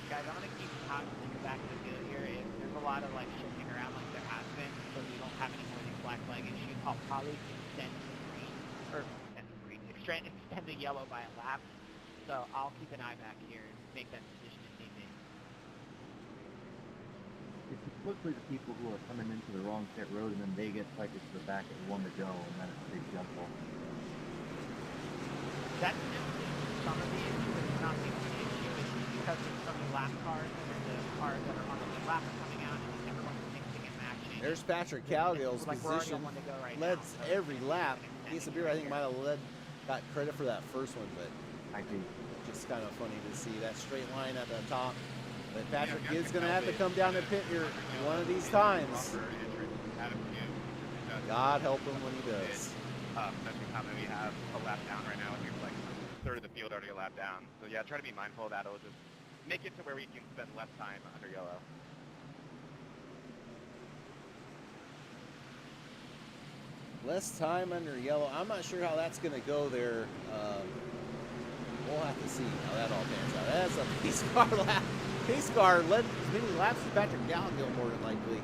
Guys, I'm going to keep constantly back to the field here. If there's a lot of like shifting around like there has been, so we don't have any more of these black flag issues, I'll probably extend the green, or extend the yellow by a lap. So I'll keep an eye back here and make that decision if need be. It's typically the people who are coming into the wrong pit road and then they get cycled to the back at 1 to go, and then it's a big jump off. That's just some of the issue, but it's not the only issue. It's because there's so many lap cars and the cars that are on the lead lap are coming out and everyone's mixing and matching. There's Patrick Cowgill's Like we're already position. on one to go right Leds now, so every lap. Case of beer, I think, might have got credit for that first one, but I think. just kind of funny to see that straight line at the top. But Patrick is going to have to come down the pit here one of these times. God help him when he does. Especially how many we have a lap down right now. I think it's like a third of the field already a lap down. So yeah, try to be mindful of that. It'll just make it to where we can spend less time under yellow. Less time under yellow. I'm not sure how that's going to go there. We'll have to see how that all pans out. That's a pace car lap. Pace car led as many laps as Patrick Gallagher more than likely.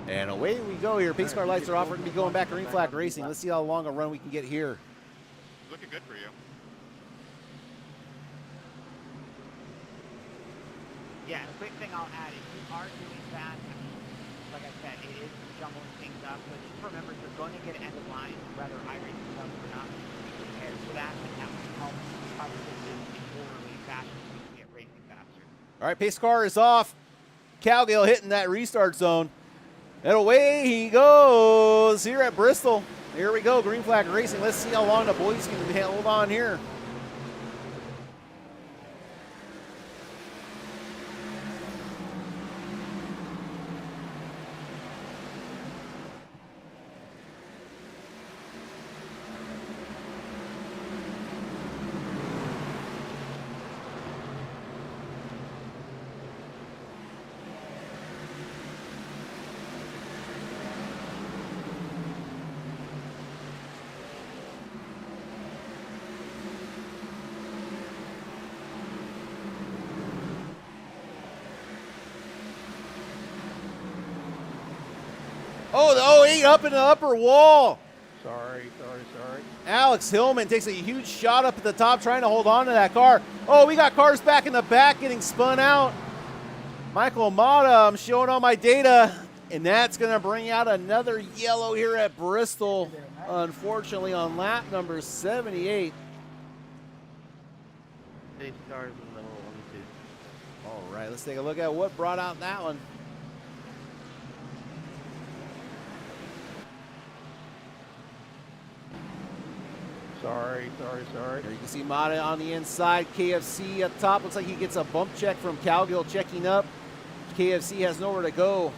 And away we go here. Pace car lights are off. We're going to be going back to green flag racing. Let's see how long a run we can get here. Looking good for you. Yeah, the quick thing I'll add is you are doing that. I mean, like I said, it is jumbling things up, but just remember you're going to get end of line whether iRacing does or not. Be prepared for that, and that will help cover this in orderly fashion so we can get racing faster. All right, pace car is off. Cowgill hitting that restart zone. And away he goes here at Bristol. Here we go, green flag racing. Let's see how long the boys can hold on here. Oh, the 08 up in the upper wall. Sorry. Alex Hillman takes a huge shot up at the top trying to hold on to that car. Oh, we got cars back in the back getting spun out. Michael Amata, I'm showing all my data, and that's going to bring out another yellow here at Bristol, unfortunately, on lap number 78. Safety cars in the middle, 1 and 2. All right, let's take a look at what brought out that one. Sorry. Here you can see Mata on the inside, KFC up top. Looks like he gets a bump check from Calgill checking up. KFC has nowhere to go,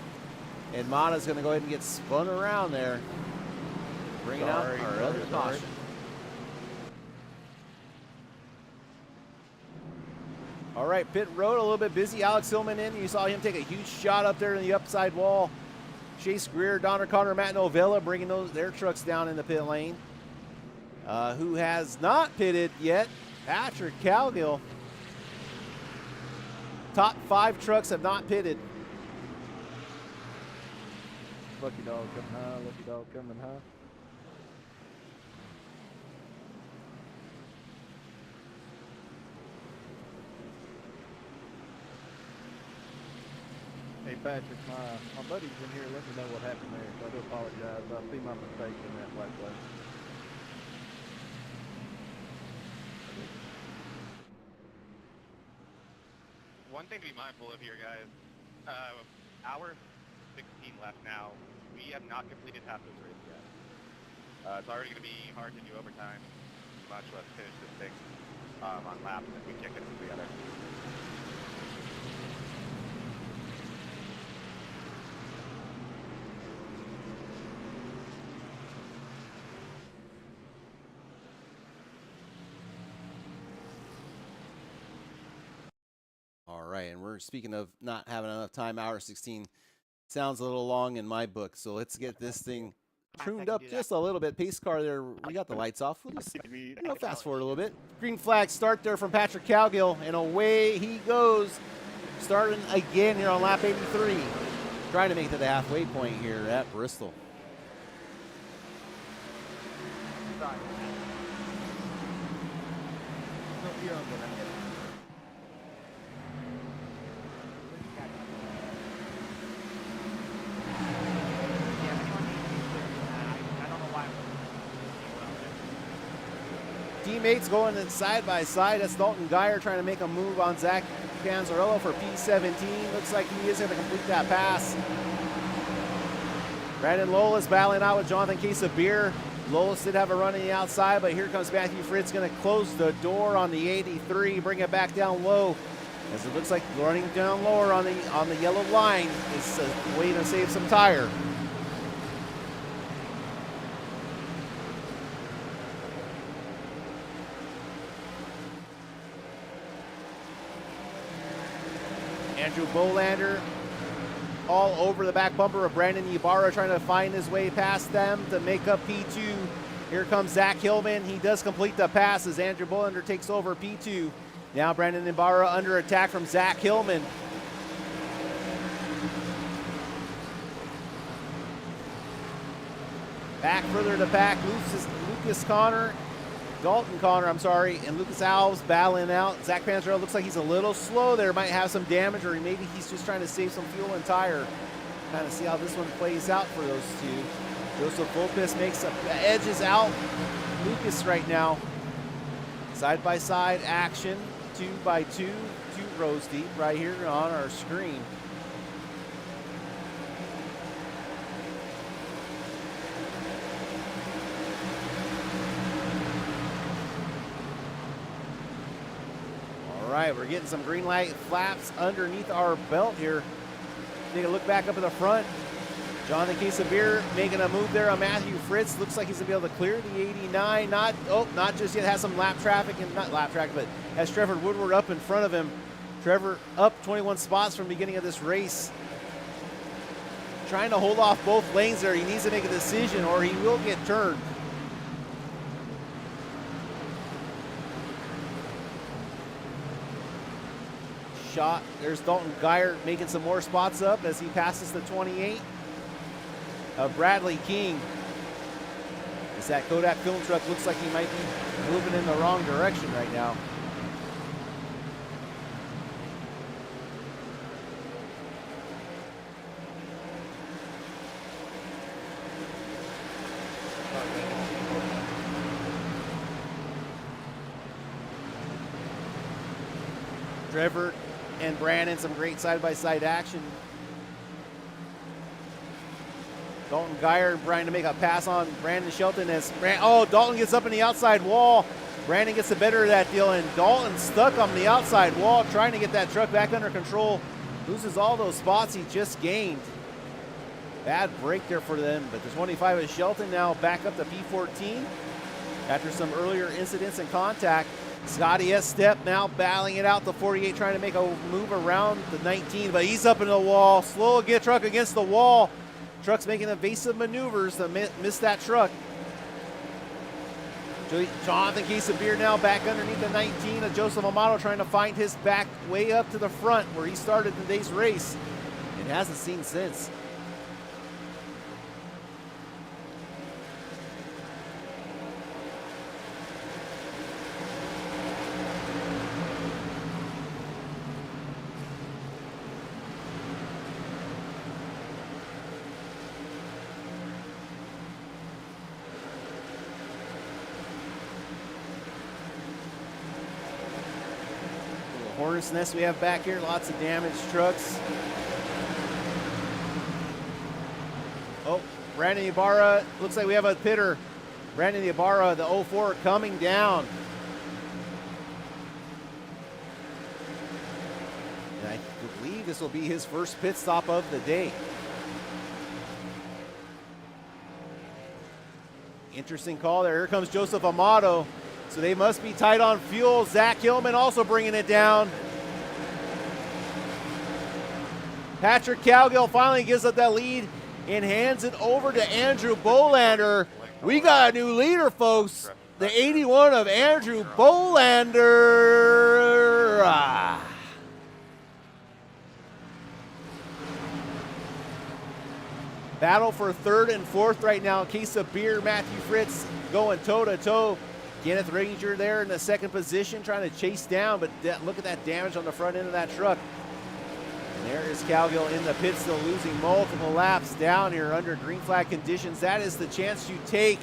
and Mata's going to go ahead and get spun around there. Bringing out our other caution. All right, pit road a little bit busy. Alex Hillman in. You saw him take a huge shot up there in the upside wall. Chase Greer, Donner Connor, Matt Novella bringing their trucks down in the pit lane. Who has not pitted yet? Patrick Calgill. Top 5 trucks have not pitted. Lucky dog coming high. Hey Patrick, my buddy's in here. Let me know what happened there. So I do apologize. I see my mistake in that white flag. One thing to be mindful of here, guys. Hour 16 left now. We have not completed half this race yet. It's already going to be hard to do overtime, much less finish this thing on laps if we can't get it together. All right, and we're speaking of not having enough time. Hour 16 sounds a little long in my book, so let's get this thing tuned up just a little bit. Pace car there, we got the lights off. We'll just fast forward a little bit. Green flag start there from Patrick Calgill, and away he goes, starting again here on lap 83, trying to make it to the halfway point here at Bristol. Teammates going in side by side. That's Dalton Geyer trying to make a move on Zach Panzarello for P17. Looks like he is going to complete that pass. Brandon Lolis battling out with Jonathan Case of Beer. Lolis did have a run on the outside, but here comes Matthew Fritz, going to close the door on the 83, bring it back down low. As it looks like running down lower on the yellow line is a way to save some tire. Andrew Bolander all over the back bumper of Brandon Ybarra, trying to find his way past them to make up P2. Here comes Zach Hillman. He does complete the pass as Andrew Bolander takes over P2. Now Brandon Ybarra under attack from Zach Hillman. Back further to back, Lucas Connor, Dalton Connor, I'm sorry, and Lucas Alves battling out. Zach Panzarello looks like he's a little slow there, might have some damage, or maybe he's just trying to save some fuel and tire. Kind of see how this one plays out for those two. Joseph Volpes makes edges out Lucas right now. Side by side action, 2 by 2, 2 rows deep right here on our screen. All right, we're getting some green light flaps underneath our belt here. Take a look back up at the front. Jonathan Case of Beer making a move there on Matthew Fritz. Looks like he's gonna be able to clear the 89. Not just yet. Has some lap traffic, and not lap traffic, but has Trevor Woodward up in front of him. Trevor up 21 spots from the beginning of this race. Trying to hold off both lanes there. He needs to make a decision or he will get turned. Shot. There's Dalton Geyer making some more spots up as he passes the 28. of Bradley King. As that Kodak film truck looks like he might be moving in the wrong direction right now. Trevor and Brandon, some great side-by-side action. Dalton Geyer trying to make a pass on Brandon Shelton as Dalton gets up in the outside wall. Brandon gets the better of that deal, and Dalton stuck on the outside wall trying to get that truck back under control. Loses all those spots he just gained. Bad break there for them, but the 25 is Shelton now back up to P14 after some earlier incidents and contact. Scotty S. Step now battling it out, the 48 trying to make a move around the 19, but he's up into the wall. Slow get truck against the wall. Truck's making evasive maneuvers to miss that truck. Jonathan Casabir now back underneath the 19 of Joseph Amato trying to find his back way up to the front where he started today's race and hasn't seen since. Hornet's nest we have back here, lots of damaged trucks. Oh, Brandon Ibarra, looks like we have a pitter. Brandon Ibarra, the 04 coming down. And I believe this will be his first pit stop of the day. Interesting call there. Here comes Joseph Amato. So they must be tight on fuel. Zach Hillman also bringing it down. Patrick Cowgill finally gives up that lead and hands it over to Andrew Bolander. We got a new leader, folks. The 81 of Andrew Bolander. Battle for third and fourth right now. Case of beer, Matthew Fritz going toe-to-toe. Kenneth Ranger there in the second position trying to chase down, but look at that damage on the front end of that truck. And there is Cowgill in the pit, still losing multiple laps down here under green flag conditions. That is the chance you take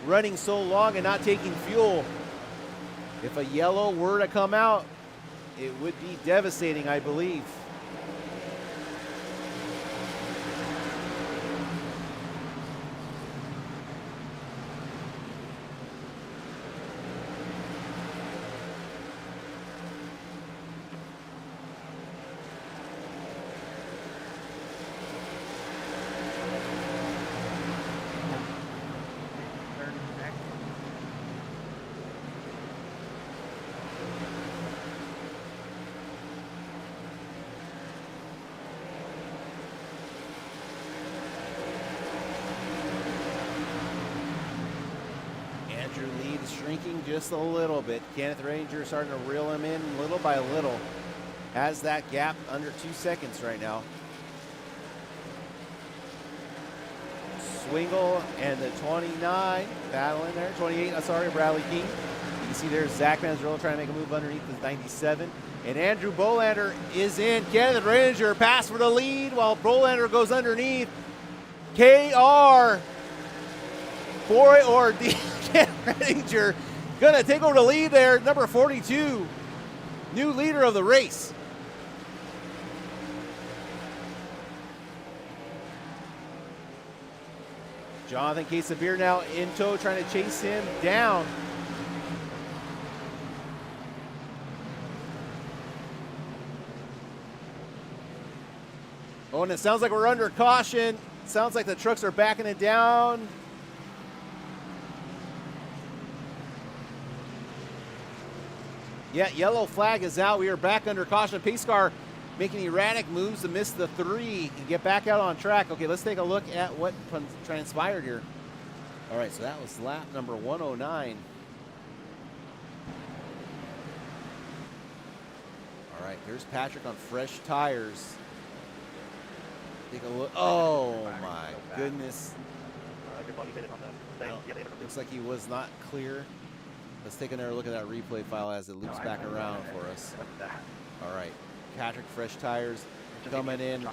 running so long and not taking fuel. If a yellow were to come out, it would be devastating, I believe. Shrinking just a little bit. Kenneth Ranger starting to reel him in little by little. Has that gap under 2 seconds right now. Swingle and the 29 battling there. 28, sorry, Bradley King. You can see there's Zach Manzarella trying to make a move underneath the 97. And Andrew Bolander is in. Kenneth Ranger pass for the lead while Bolander goes underneath. KR Ranger gonna take over the lead there, number 42, new leader of the race. Jonathan Casabir now in tow, trying to chase him down. Oh, and it sounds like we're under caution. Sounds like the trucks are backing it down. Yeah, yellow flag is out. We are back under caution. Pace car making erratic moves to miss the 3 and get back out on track. Okay, let's take a look at what transpired here. All right, so that was lap number 109. All right, here's Patrick on fresh tires. Take a look. Oh, my goodness. Good body hit it on the thing. Yeah, they hit it. Looks like he was not clear. Let's take another look at that replay file as it loops back around for us. All right, Patrick, fresh tires, coming in,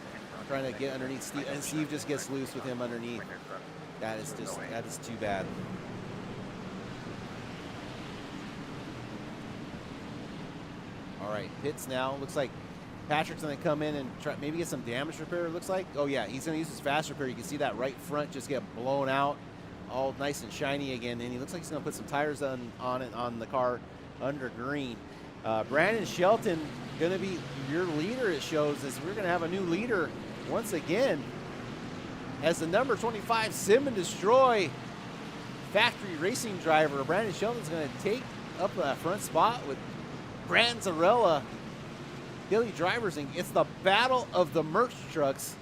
trying to get underneath Steve, and Steve just gets loose with him underneath. That is too bad. All right, pits now. Looks like Patrick's going to come in and try maybe get some damage repair, it looks like. Oh, yeah, he's going to use his fast repair. You can see that right front just get blown out, all nice and shiny again. And he looks like he's going to put some tires on it on the car under green. Brandon Shelton going to be your leader, it shows, as we're going to have a new leader once again as the number 25 Sim and Destroy factory racing driver. Brandon Shelton's going to take up that front spot with Brandon Zarella, Billy Drivers, and it's the battle of the merch trucks.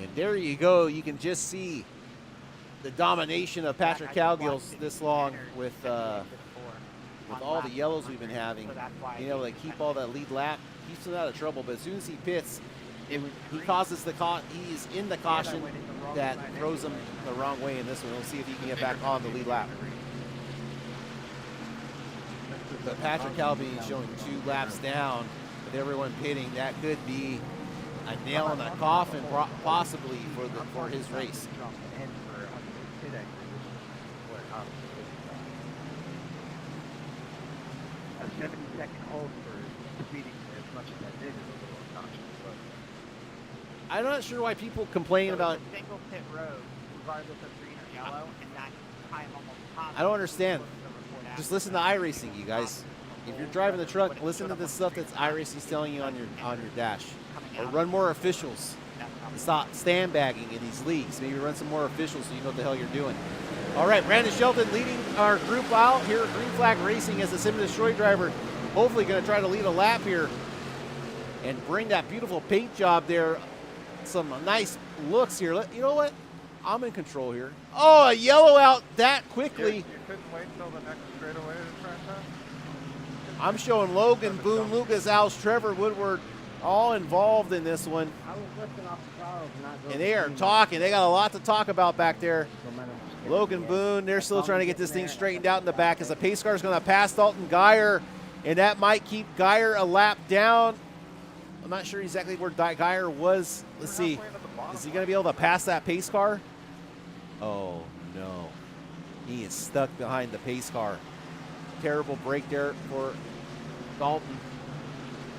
And there you go. You can just see the domination of Patrick Cowgills this long with all the yellows we've been having. You know, like keep all that lead lap, keeps him out of trouble. But as soon as he pits, he causes he's in the caution that throws him the wrong way in this one. We'll see if he can get back on the lead lap. But Patrick Calby showing 2 laps down with everyone pitting. That could be a nail in the coffin, possibly for his race. A 70-second hold for speeding as much as that did is a little obnoxious, but I'm not sure why people complain about. It's a single pit road, regardless of green or yellow, and that time almost positive. I don't understand. Just listen to iRacing, you guys. If you're driving the truck, listen to the stuff that's iRacing's telling you on your dash. Or run more officials. Stop sandbagging in these leagues. Maybe run some more officials so you know what the hell you're doing. All right, Brandon Shelton leading our group out here at Green Flag Racing as the Sim and Destroy driver. Hopefully going to try to lead a lap here and bring that beautiful paint job there. Some nice looks here. You know what? I'm in control here. Oh, a yellow out that quickly. You couldn't wait until the next straightaway to try time? I'm showing Logan Boone, Lucas Alves, Trevor Woodward, all involved in this one. I was lifting off the car, And they are talking. They got a lot to talk about back there. Logan Boone, they're still trying to get this thing straightened out in the back as the pace car is going to pass Dalton Geyer, and that might keep Geyer a lap down. I'm not sure exactly where Geyer was. Let's see. Is he going to be able to pass that pace car? Oh, no. He is stuck behind the pace car. Terrible break there for Dalton.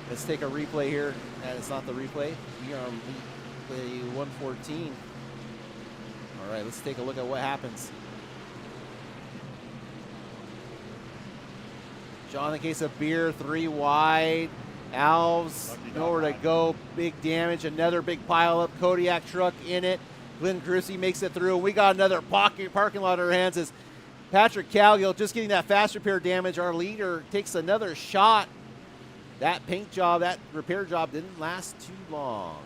Let's take a replay here. That is not the replay. We are on replay 114. All right, let's take a look at what happens. John, in case of beer, 3 wide. Alves, nowhere to go. Big damage. Another big pile up. Kodiak truck in it. Glenn Chrissy makes it through. We got another parking lot in our hands as Patrick Calgill just getting that fast repair damage. Our leader takes another shot. That paint job, that repair job didn't last too long.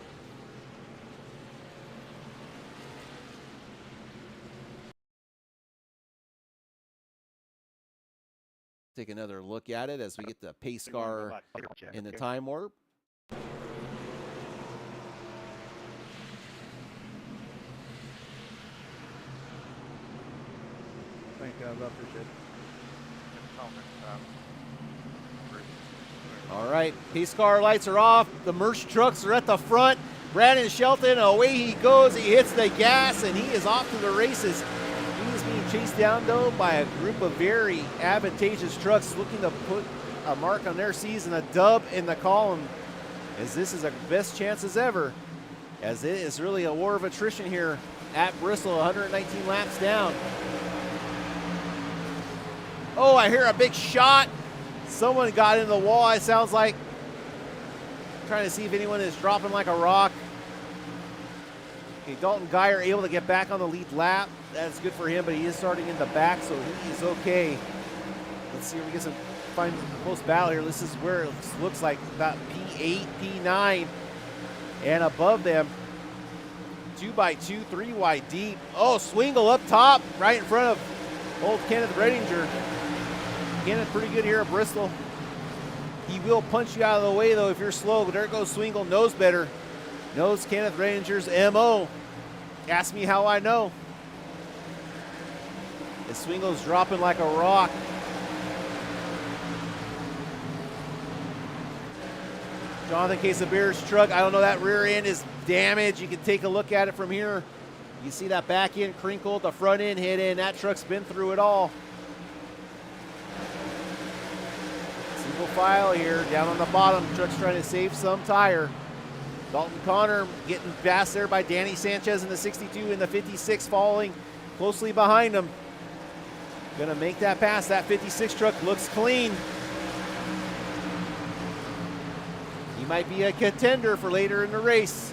Take another look at it as we get the pace car in the time warp. Thank you, I appreciate it. All right, pace car lights are off. The merch trucks are at the front. Brandon Shelton, away he goes. He hits the gas, and he is off to the races. He is being chased down, though, by a group of very advantageous trucks looking to put a mark on their season, a dub in the column, as this is our best chances ever, as it is really a war of attrition here at Bristol, 119 laps down. Oh, I hear a big shot. Someone got into the wall, it sounds like. Trying to see if anyone is dropping like a rock. Okay, Dalton Geyer able to get back on the lead lap. That's good for him, but he is starting in the back, so he is okay. Let's see if we get some find a close battle here. This is where it looks like about P8, P9, and above them, 2x2, 3 wide deep. Oh, Swingle up top, right in front of old Kenneth Redinger. Kenneth pretty good here at Bristol. He will punch you out of the way, though, if you're slow. But there goes Swingle, knows better. Knows Kenneth Ranger's M.O. Ask me how I know. And Swingle's dropping like a rock. Jonathan Quesabeer's truck, I don't know, that rear end is damaged. You can take a look at it from here. You see that back end crinkled, the front end hit in. That truck's been through it all. Single file here, down on the bottom. Truck's trying to save some tire. Dalton Connor getting passed there by Danny Sanchez in the 62 and the 56 following closely behind him. Gonna make that pass. That 56 truck looks clean. He might be a contender for later in the race.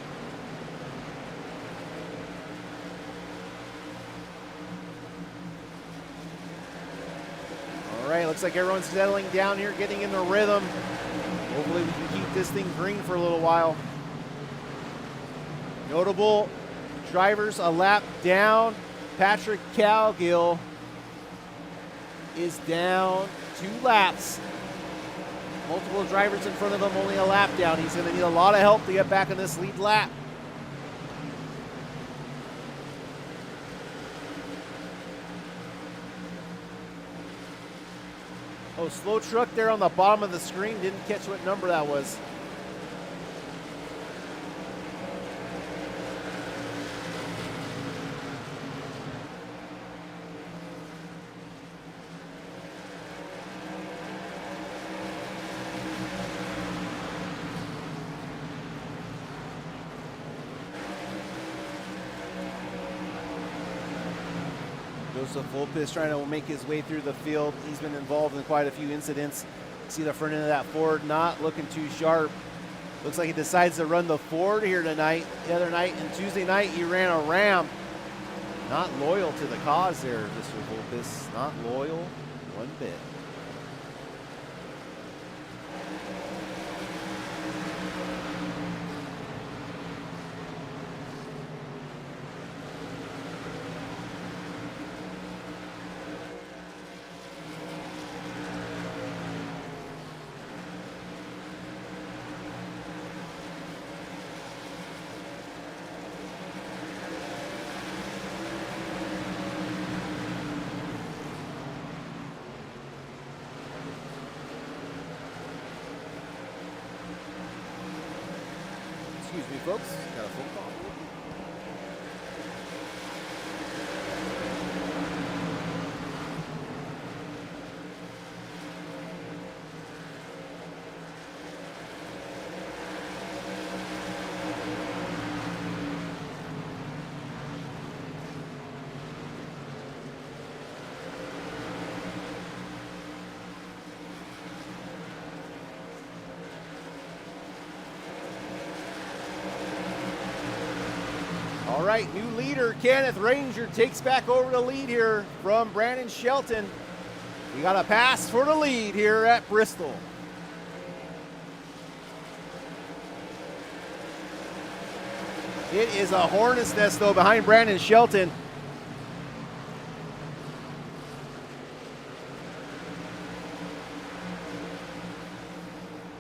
All right, looks like everyone's settling down here, getting in the rhythm. Hopefully we can keep this thing green for a little while. Notable drivers a lap down. Patrick Calgill is down 2 laps. Multiple drivers in front of him, only a lap down. He's going to need a lot of help to get back in this lead lap. Oh, slow truck there on the bottom of the screen. Didn't catch what number that was. Joseph Volpis trying to make his way through the field. He's been involved in quite a few incidents. See the front end of that Ford not looking too sharp. Looks like he decides to run the Ford here tonight. The other night and Tuesday night he ran a Ram. Not loyal to the cause there, Mr. Volpis. Not loyal one bit. Excuse me, folks. Got a phone call. All right, new leader, Kenneth Ranger, takes back over the lead here from Brandon Shelton. We got a pass for the lead here at Bristol. It is a hornet's nest, though, behind Brandon Shelton.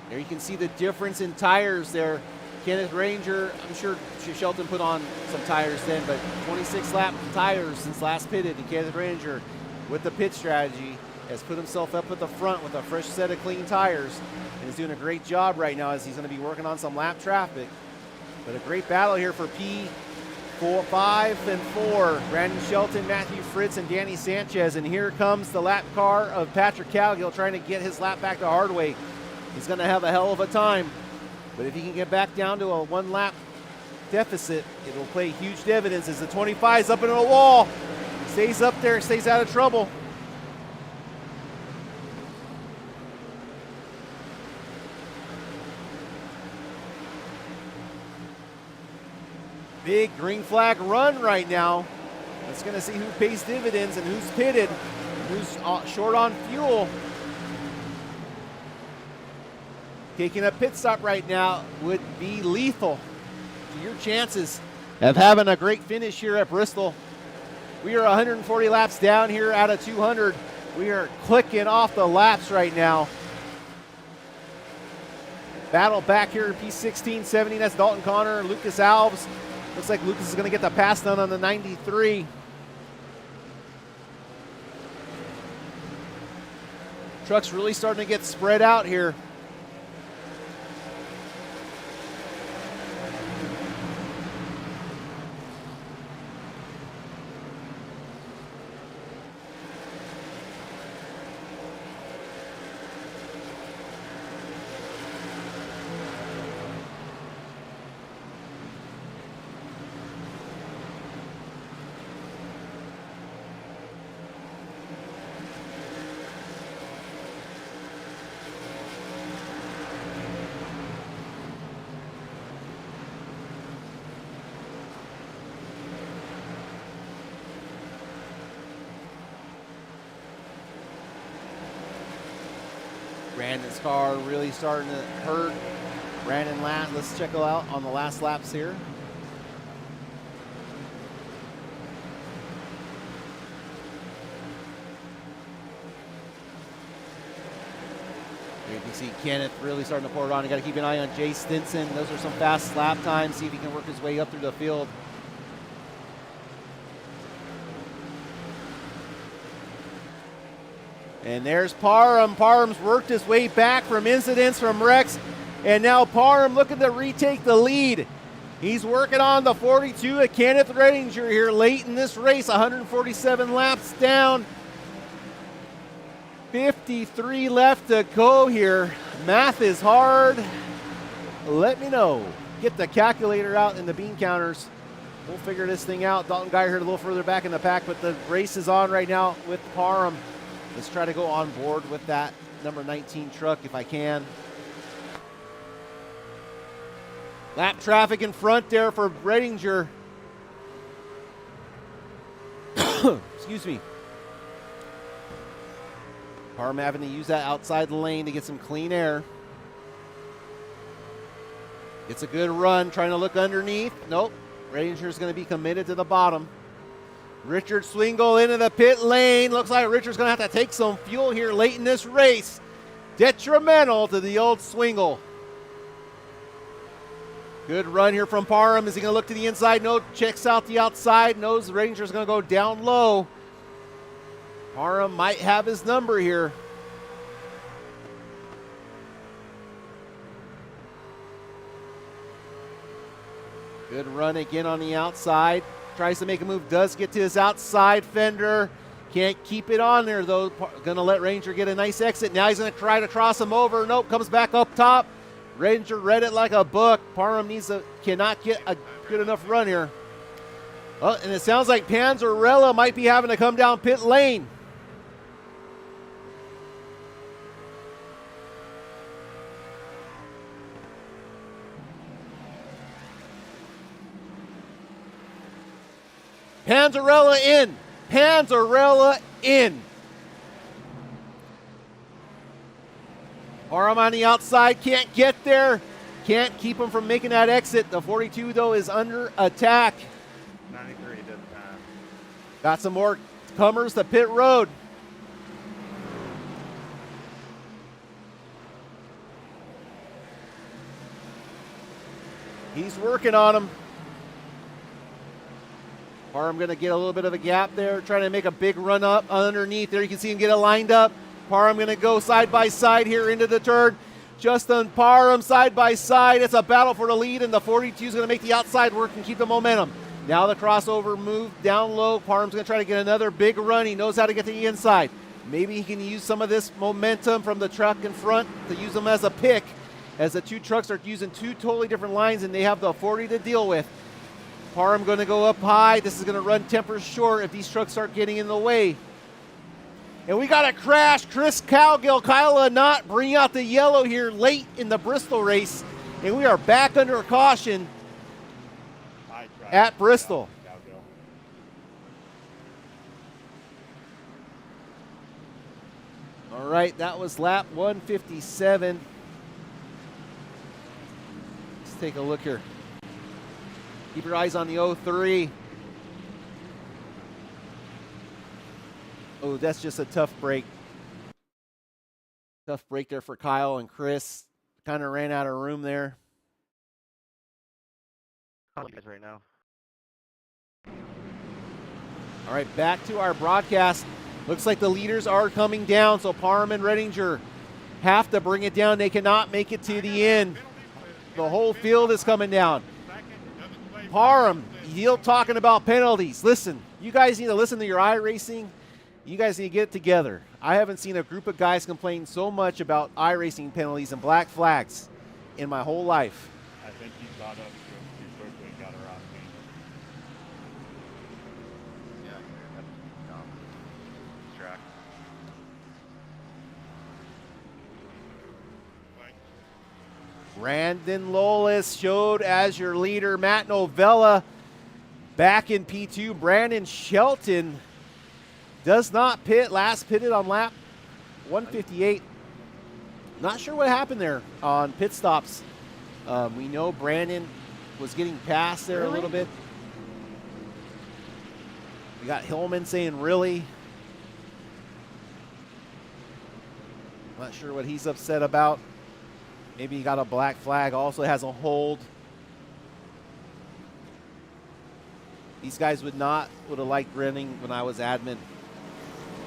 There you can see the difference in tires there. Kenneth Ranger, I'm sure Shelton put on some tires then, but 26 lap tires since last pitted. And Kenneth Ranger, with the pit strategy, has put himself up at the front with a fresh set of clean tires and is doing a great job right now as he's going to be working on some lap traffic. But a great battle here for P4, 5, and 4. Brandon Shelton, Matthew Fritz, and Danny Sanchez. And here comes the lap car of Patrick Calgill trying to get his lap back to Hardway. He's going to have a hell of a time. But if he can get back down to a 1 lap deficit, it will play huge dividends as the 25 is up into the wall. Stays up there, stays out of trouble. Big green flag run right now. It's going to see who pays dividends and who's pitted, and who's short on fuel. Taking a pit stop right now would be lethal to your chances of having a great finish here at Bristol. We are 140 laps down here out of 200. We are clicking off the laps right now. Battle back here in P16, 17. That's Dalton Connor, Lucas Alves. Looks like Lucas is going to get the pass done on the 93. Truck's really starting to get spread out here. Brandon's car really starting to hurt. Brandon last. Let's check it out on the last laps here. You can see Kenneth really starting to pour it on. You got to keep an eye on Jay Stinson. Those are some fast lap times. See if he can work his way up through the field. And there's Parham. Parham's worked his way back from incidents from wrecks. And now Parham looking to retake the lead. He's working on the 42 at Kenneth Redinger here late in this race. 147 laps down. 53 left to go here. Math is hard. Let me know. Get the calculator out in the bean counters. We'll figure this thing out. Dalton Geyer here a little further back in the pack, but the race is on right now with Parham. Let's try to go on board with that number 19 truck if I can. Lap traffic in front there for Redinger. Excuse me. Parham having to use that outside lane to get some clean air. It's a good run, trying to look underneath. Nope. Redinger's going to be committed to the bottom. Richard Swingle into the pit lane. Looks like Richard's going to have to take some fuel here late in this race. Detrimental to the old Swingle. Good run here from Parham. Is he going to look to the inside? No, checks out the outside. Knows Redinger's going to go down low. Parham might have his number here. Good run again on the outside. Tries to make a move, does get to his outside fender. Can't keep it on there, though. Going to let Ranger get a nice exit. Now he's going to try to cross him over. Nope, comes back up top. Ranger read it like a book. Parham cannot get a good enough run here. Oh, and it sounds like Panzarella might be having to come down pit lane. Panzarella in. Panzarella in. Parham on the outside, can't get there. Can't keep him from making that exit. The 42, though, is under attack. 93 this time. Got some more comers to pit road. He's working on him. Parham going to get a little bit of a gap there, trying to make a big run up underneath. There you can see him get it lined up. Parham going to go side by side here into the turn. Justin Parham side by side. It's a battle for the lead, and the 42 is going to make the outside work and keep the momentum. Now the crossover move down low. Parham's going to try to get another big run. He knows how to get to the inside. Maybe he can use some of this momentum from the truck in front to use them as a pick, as the two trucks are using two totally different lines, and they have the 40 to deal with. Parham going to go up high. This is going to run tempers short if these trucks start getting in the way. And we got a crash. Chris Cowgill, Kyle Knott bring out the yellow here late in the Bristol race. And we are back under caution at Bristol. All right, that was lap 157. Let's take a look here. Keep your eyes on the 03. Oh, that's just a tough break. Tough break there for Kyle and Chris. Kind of ran out of room there. Calling you guys right now. All right, back to our broadcast. Looks like the leaders are coming down, so Parham and Redinger have to bring it down. They cannot make it to the end. The whole field is coming down. Parham, you're talking about penalties. Listen, you guys need to listen to your iRacing. You guys need to get it together. I haven't seen a group of guys complain so much about iRacing penalties and black flags in my whole life. I think he caught up too quickly and got her off me. Yeah, that's dumb. Track. Brandon Lolis showed as your leader. Matt Novella back in P2. Brandon Shelton does not pit. Last pitted on lap 158. Not sure what happened there on pit stops. We know Brandon was getting past there a little bit. We got Hillman saying, really? Not sure what he's upset about. Maybe he got a black flag. Also has a hold. These guys would have liked running when I was admin.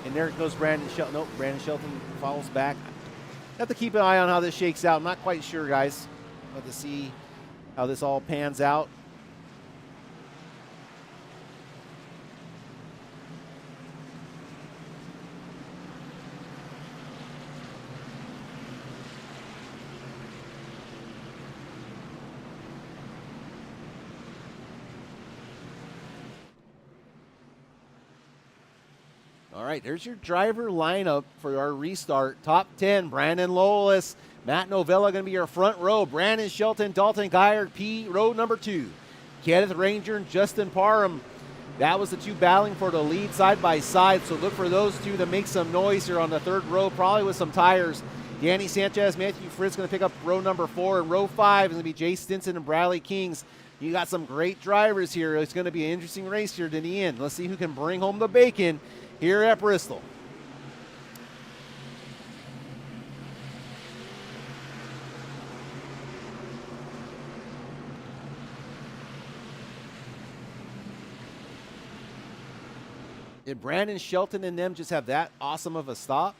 And there goes Brandon Shelton. Nope, Brandon Shelton follows back. Have to keep an eye on how this shakes out. I'm not quite sure, guys. Have to see how this all pans out. All right, there's your driver lineup for our restart. Top 10, Brandon Lolis, Matt Novella going to be your front row. Brandon Shelton, Dalton Geyer, P, row number 2. Kenneth Ranger and Justin Parham. That was the two battling for the lead side by side, so look for those two to make some noise here on the third row, probably with some tires. Danny Sanchez, Matthew Fritz going to pick up row number 4, and row 5 is going to be Jay Stinson and Bradley Kings. You got some great drivers here. It's going to be an interesting race here to the end. Let's see who can bring home the bacon here at Bristol. Did Brandon Shelton and them just have that awesome of a stop?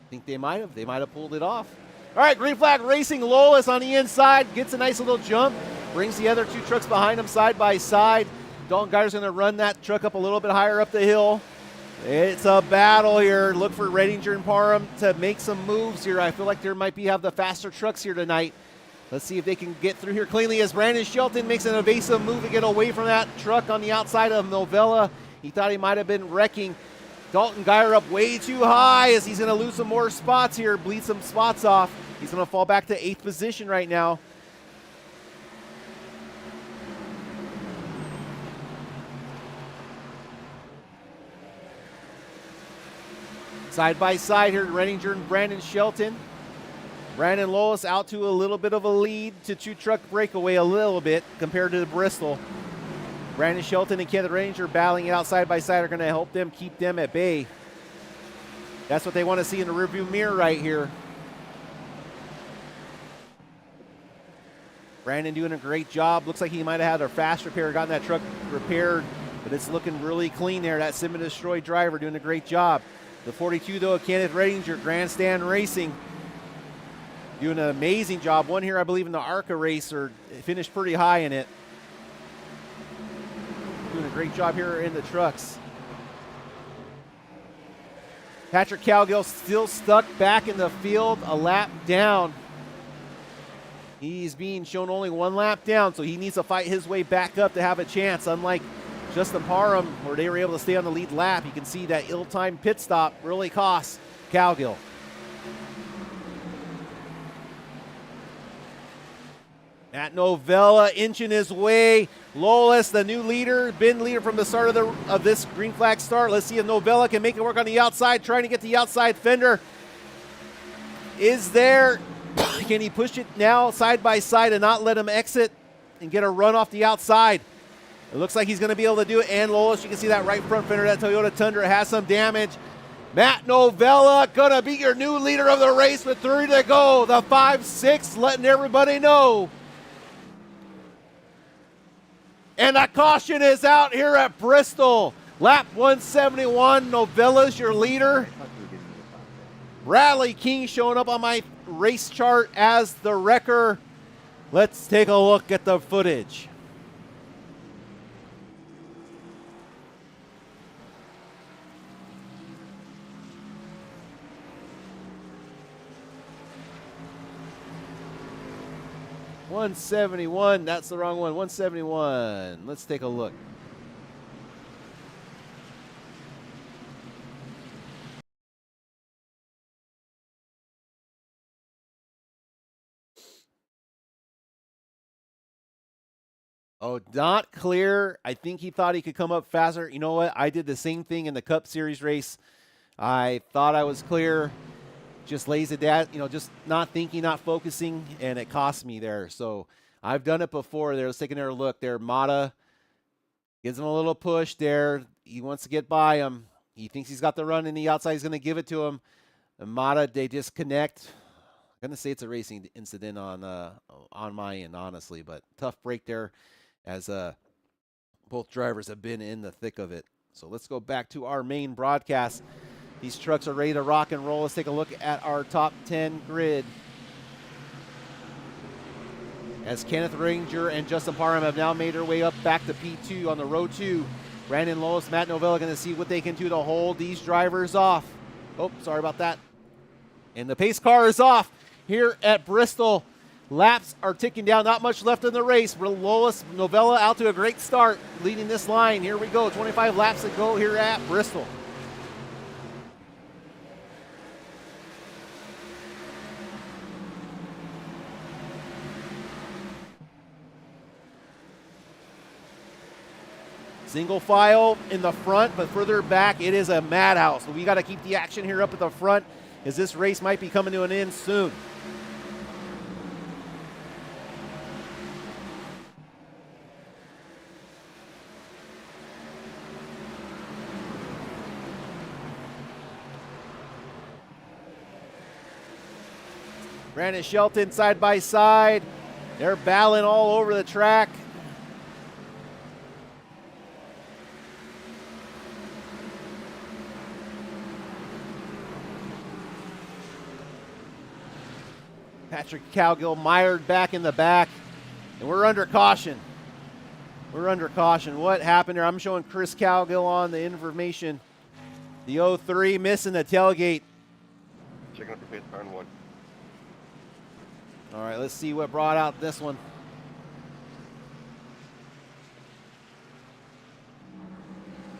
I think they might have. They might have pulled it off. All right, green flag racing. Lolis on the inside. Gets a nice little jump. Brings the other two trucks behind him side by side. Dalton Geyer's going to run that truck up a little bit higher up the hill. It's a battle here. Look for Redinger and Parham to make some moves here. I feel like there might have the faster trucks here tonight. Let's see if they can get through here cleanly as Brandon Shelton makes an evasive move to get away from that truck on the outside of Novella. He thought he might have been wrecking. Dalton Geyer up way too high as he's going to lose some more spots here, bleed some spots off. He's going to fall back to 8th position right now. Side by side here, Redinger and Brandon Shelton. Brandon Lolis out to a little bit of a lead to two-truck breakaway a little bit compared to the Bristol. Brandon Shelton and Kenneth Redinger battling it out side by side are going to help them keep them at bay. That's what they want to see in the rearview mirror right here. Brandon doing a great job. Looks like he might have had a fast repair, gotten that truck repaired, but it's looking really clean there. That Sim and Destroy driver doing a great job. The 42, though, Kenneth Redinger, Grandstand Racing, doing an amazing job. Won here, I believe, in the ARCA race, or finished pretty high in it. Doing a great job here in the trucks. Patrick Cowgill still stuck back in the field, a lap down. He's being shown only one lap down, so he needs to fight his way back up to have a chance, unlike Justin Parham, where they were able to stay on the lead lap. You can see that ill-timed pit stop really costs Cowgill. Matt Novella inching his way. Lolis, the new leader, been leader from the start of this green flag start. Let's see if Novella can make it work on the outside, trying to get the outside fender. Is there, can he push it now side by side and not let him exit and get a run off the outside? It looks like he's going to be able to do it. And Lolis, you can see that right front fender, that Toyota Tundra has some damage. Matt Novella going to be your new leader of the race with 3 to go. The 5-6 letting everybody know. And a caution is out here at Bristol. Lap 171, Novella's your leader. Bradley King showing up on my race chart as the wrecker. Let's take a look at the footage. $171, that's the wrong one, 171. Let's take a look. Oh, not clear. I think he thought he could come up faster. You know what? I did the same thing in the Cup Series race. I thought I was clear. Just lays it down, just not thinking, not focusing, and it cost me there. So I've done it before. Let's take another look there. Mata gives him a little push there. He wants to get by him. He thinks he's got the run in the outside. He's going to give it to him. And Mata, they just connect. I'm going to say it's a racing incident on my end, honestly, but tough break there as both drivers have been in the thick of it. So let's go back to our main broadcast. These trucks are ready to rock and roll. Let's take a look at our top 10 grid. As Kenneth Ranger and Justin Parham have now made their way up back to P2 on the row 2. Brandon Lois, Matt Novella going to see what they can do to hold these drivers off. Oh, sorry about that. And the pace car is off here at Bristol. Laps are ticking down. Not much left in the race. Lois, Novella out to a great start, leading this line. Here we go. 25 laps to go here at Bristol. Single file in the front, but further back, it is a madhouse. So we got to keep the action here up at the front as this race might be coming to an end soon. Brandon Shelton side by side. They're battling all over the track. Patrick Cowgill mired back in the back, and we're under caution. We're under caution. What happened there? I'm showing Chris Cowgill on the information. The 03 missing the tailgate. Checking up your pace car in 1. All right, let's see what brought out this one.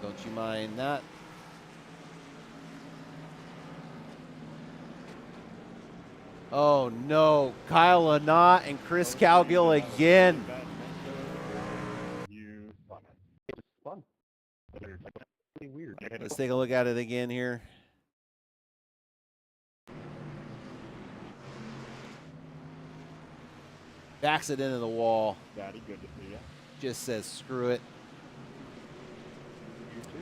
Don't you mind that? Oh no, Kyle Lanat and Chris Cowgill again. Let's take a look at it again here. Backs it into the wall. Daddy, good to see you. Just says screw it.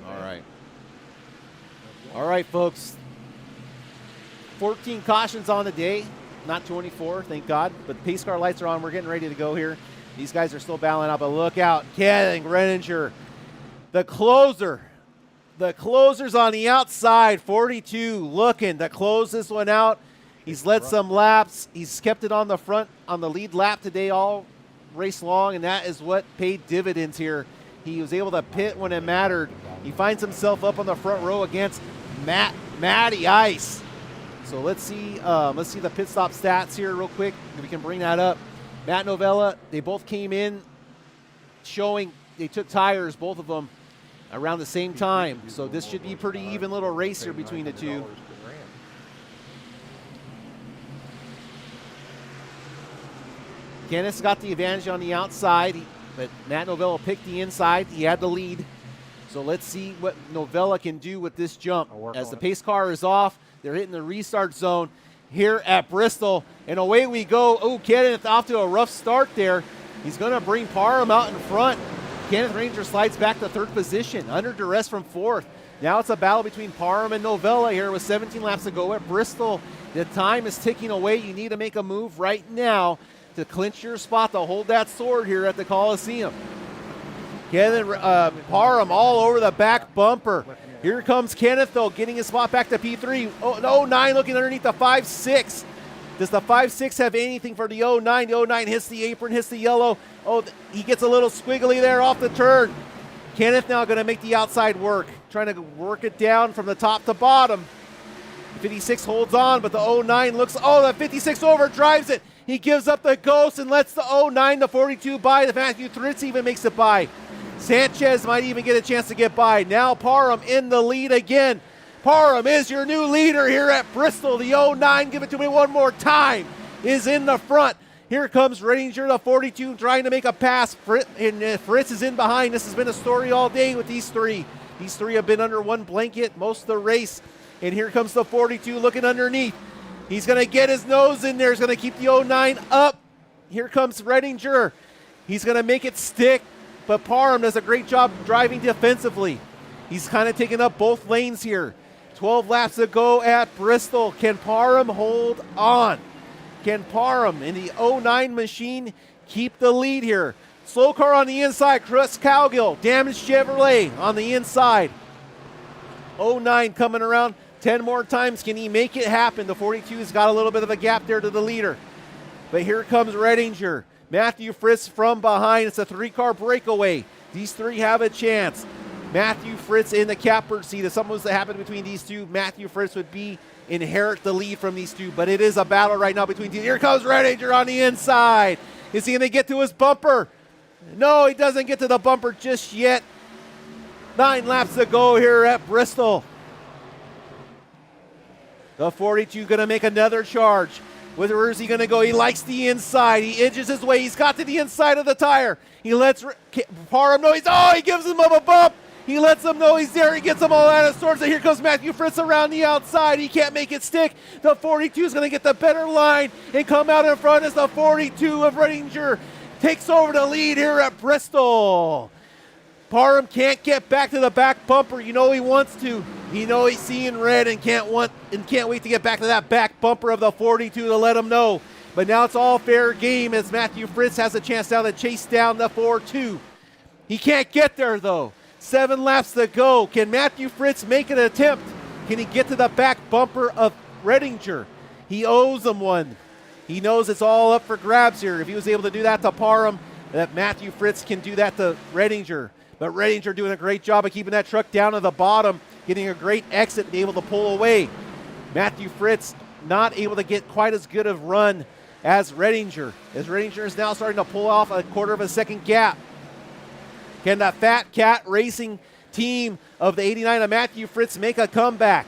All right. All right, folks. 14 cautions on the day. Not 24, thank God. But the pace car lights are on. We're getting ready to go here. These guys are still battling out, but look out. Ken Renninger, the closer. The closer's on the outside, 42, looking to close this one out. He's led some laps. He's kept it on the front on the lead lap today all race long, and that is what paid dividends here. He was able to pit when it mattered. He finds himself up on the front row against Matty Ice. So let's see the pit stop stats here real quick, if we can bring that up. Matt Novella, they both came in showing they took tires, both of them, around the same time. So this should be a pretty even little race here between the two. Kenneth's got the advantage on the outside, but Matt Novella picked the inside. He had the lead. So let's see what Novella can do with this jump. As the pace car is off, they're hitting the restart zone here at Bristol. And away we go. Oh, Kenneth off to a rough start there. He's going to bring Parham out in front. Kenneth Ranger slides back to third position, under duress from fourth. Now it's a battle between Parham and Novella here with 17 laps to go at Bristol. The time is ticking away. You need to make a move right now to clinch your spot, to hold that sword here at the Coliseum. Parham all over the back bumper. Here comes Kenneth, though, getting his spot back to P3. Oh, 09 looking underneath the 5.6. Does the 5.6 have anything for the 09? The 09 hits the apron, hits the yellow. Oh, he gets a little squiggly there off the turn. Kenneth now going to make the outside work, trying to work it down from the top to bottom. 56 holds on, but the 09 looks, the 56 overdrives it. He gives up the ghost and lets the 09, the 42 by. The Matthew Fritz even makes it by. Sanchez might even get a chance to get by. Now Parham in the lead again. Parham is your new leader here at Bristol. The 09, give it to me one more time, is in the front. Here comes Ranger, the 42, trying to make a pass. Fritz is in behind. This has been a story all day with these three. These three have been under one blanket most of the race. And here comes the 42 looking underneath. He's going to get his nose in there. He's going to keep the 09 up. Here comes Redinger. He's going to make it stick. But Parham does a great job driving defensively. He's kind of taking up both lanes here. 12 laps to go at Bristol. Can Parham hold on? Can Parham in the 09 machine keep the lead here? Slow car on the inside. Chris Cowgill, damaged Chevrolet on the inside. 09 coming around 10 more times. Can he make it happen? The 42's got a little bit of a gap there to the leader. But here comes Redinger. Matthew Fritz from behind. It's a 3-car breakaway. These three have a chance. Matthew Fritz in the catbird seat. If something was to happen between these two, Matthew Fritz would inherit the lead from these two. But it is a battle right now between these. Here comes Redinger on the inside. Is he going to get to his bumper? No, he doesn't get to the bumper just yet. 9 laps to go here at Bristol. The 42 going to make another charge. Where is he going to go? He likes the inside. He edges his way. He's got to the inside of the tire. He lets Parham know he gives him a bump. He lets him know he's there. He gets them all out of sorts. And here comes Matthew Fritz around the outside. He can't make it stick. The 42 is going to get the better line and come out in front as the 42 of Redinger takes over the lead here at Bristol. Parham can't get back to the back bumper. You know he wants to. You know he's seeing red and can't wait to get back to that back bumper of the 42 to let him know. But now it's all fair game as Matthew Fritz has a chance now to chase down the 4-2. He can't get there though. 7 laps to go. Can Matthew Fritz make an attempt? Can he get to the back bumper of Redinger? He owes him one. He knows it's all up for grabs here. If he was able to do that to Parham, that Matthew Fritz can do that to Redinger. But Redinger doing a great job of keeping that truck down to the bottom, getting a great exit, and able to pull away. Matthew Fritz not able to get quite as good of run as Redinger. As Redinger is now starting to pull off a quarter of a second gap. Can the Fat Cat Racing team of the 89 of Matthew Fritz make a comeback?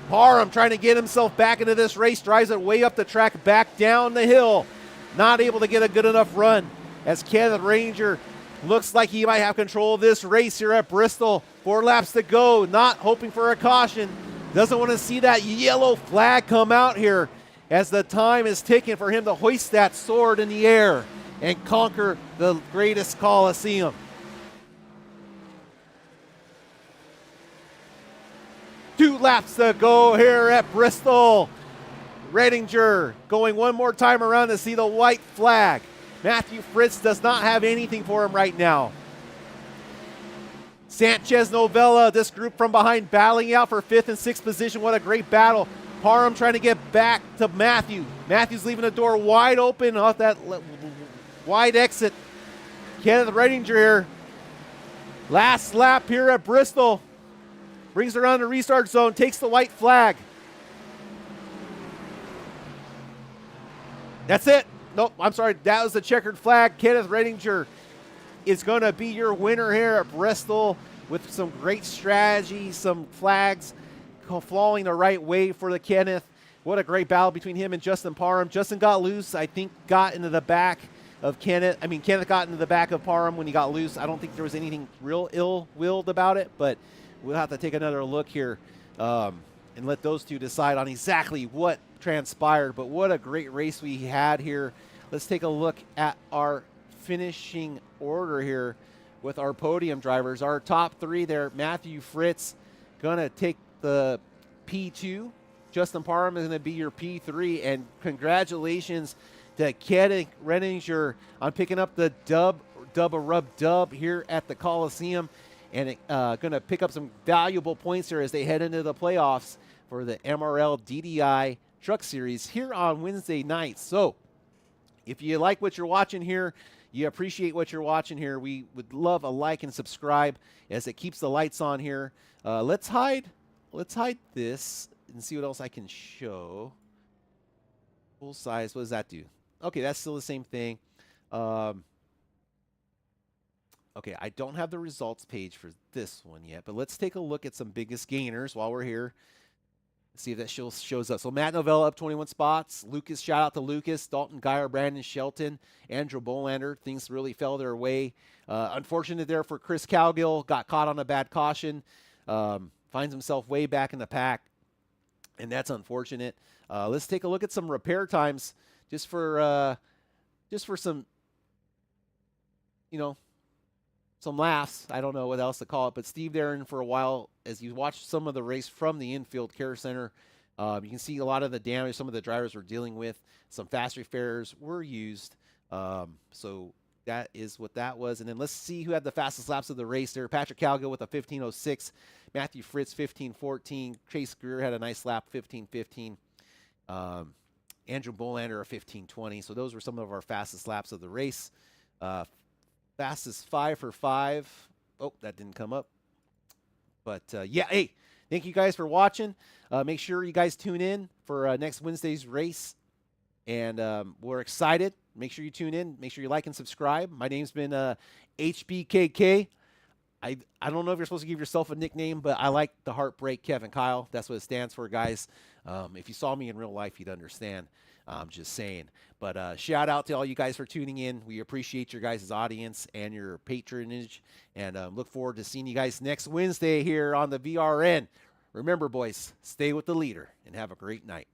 Parham trying to get himself back into this race, drives it way up the track, back down the hill. Not able to get a good enough run as Kenneth Ranger looks like he might have control of this race here at Bristol. 4 laps to go, not hoping for a caution. Doesn't want to see that yellow flag come out here as the time is ticking for him to hoist that sword in the air and conquer the greatest Coliseum. Two laps to go here at Bristol. Redinger going one more time around to see the white flag. Matthew Fritz does not have anything for him right now. Sanchez Novella, this group from behind, battling out for 5th and 6th position. What a great battle. Parham trying to get back to Matthew. Matthew's leaving the door wide open off that wide exit. Kenneth Redinger here. Last lap here at Bristol. Brings it around the restart zone, takes the white flag. That's it. Nope, I'm sorry. That was the checkered flag. Kenneth Redinger is going to be your winner here at Bristol with some great strategy, some flags flowing the right way for the Kenneth. What a great battle between him and Justin Parham. Justin got loose, I think got into the back of Kenneth. Kenneth got into the back of Parham when he got loose. I don't think there was anything real ill-willed about it, but we'll have to take another look here and let those two decide on exactly what transpired. But what a great race we had here. Let's take a look at our finishing order here with our podium drivers. Our top 3 there, Matthew Fritz, going to take the P2. Justin Parham is going to be your P3. And congratulations to Kedrick Renninger on picking up the dub here at the Coliseum. And going to pick up some valuable points here as they head into the playoffs for the MRL DDI Truck Series here on Wednesday nights. So if you like what you're watching here, you appreciate what you're watching here, we would love a like and subscribe as it keeps the lights on here. Let's hide this and see what else I can show. Full size, what does that do? Okay, that's still the same thing. Okay, I don't have the results page for this one yet, but let's take a look at some biggest gainers while we're here. See if that shows up. So Matt Novella up 21 spots. Lucas, shout out to Lucas. Dalton Geyer, Brandon Shelton, Andrew Bolander. Things really fell their way. Unfortunate there for Chris Cowgill. Got caught on a bad caution. Finds himself way back in the pack, and that's unfortunate. Let's take a look at some repair times just for some, some laughs. I don't know what else to call it, but Steve Darren for a while, as you watch some of the race from the infield care center, you can see a lot of the damage some of the drivers were dealing with. Some fast repairs were used. So that is what that was. And then let's see who had the fastest laps of the race there. Patrick Calgill with a 15:06. Matthew Fritz, 15:14. Chase Greer had a nice lap, 15:15. Andrew Bolander, a 15:20. So those were some of our fastest laps of the race. Fastest 5 for 5. Oh, that didn't come up. But, yeah, hey, thank you guys for watching. Make sure you guys tune in for next Wednesday's race. And we're excited. Make sure you tune in. Make sure you like and subscribe. My name's been HBKK. I don't know if you're supposed to give yourself a nickname, but I like the Heartbreak Kevin Kyle. That's what it stands for, guys. If you saw me in real life, you'd understand. I'm just saying. But shout out to all you guys for tuning in. We appreciate your guys' audience and your patronage. And look forward to seeing you guys next Wednesday here on the VRN. Remember, boys, stay with the leader and have a great night.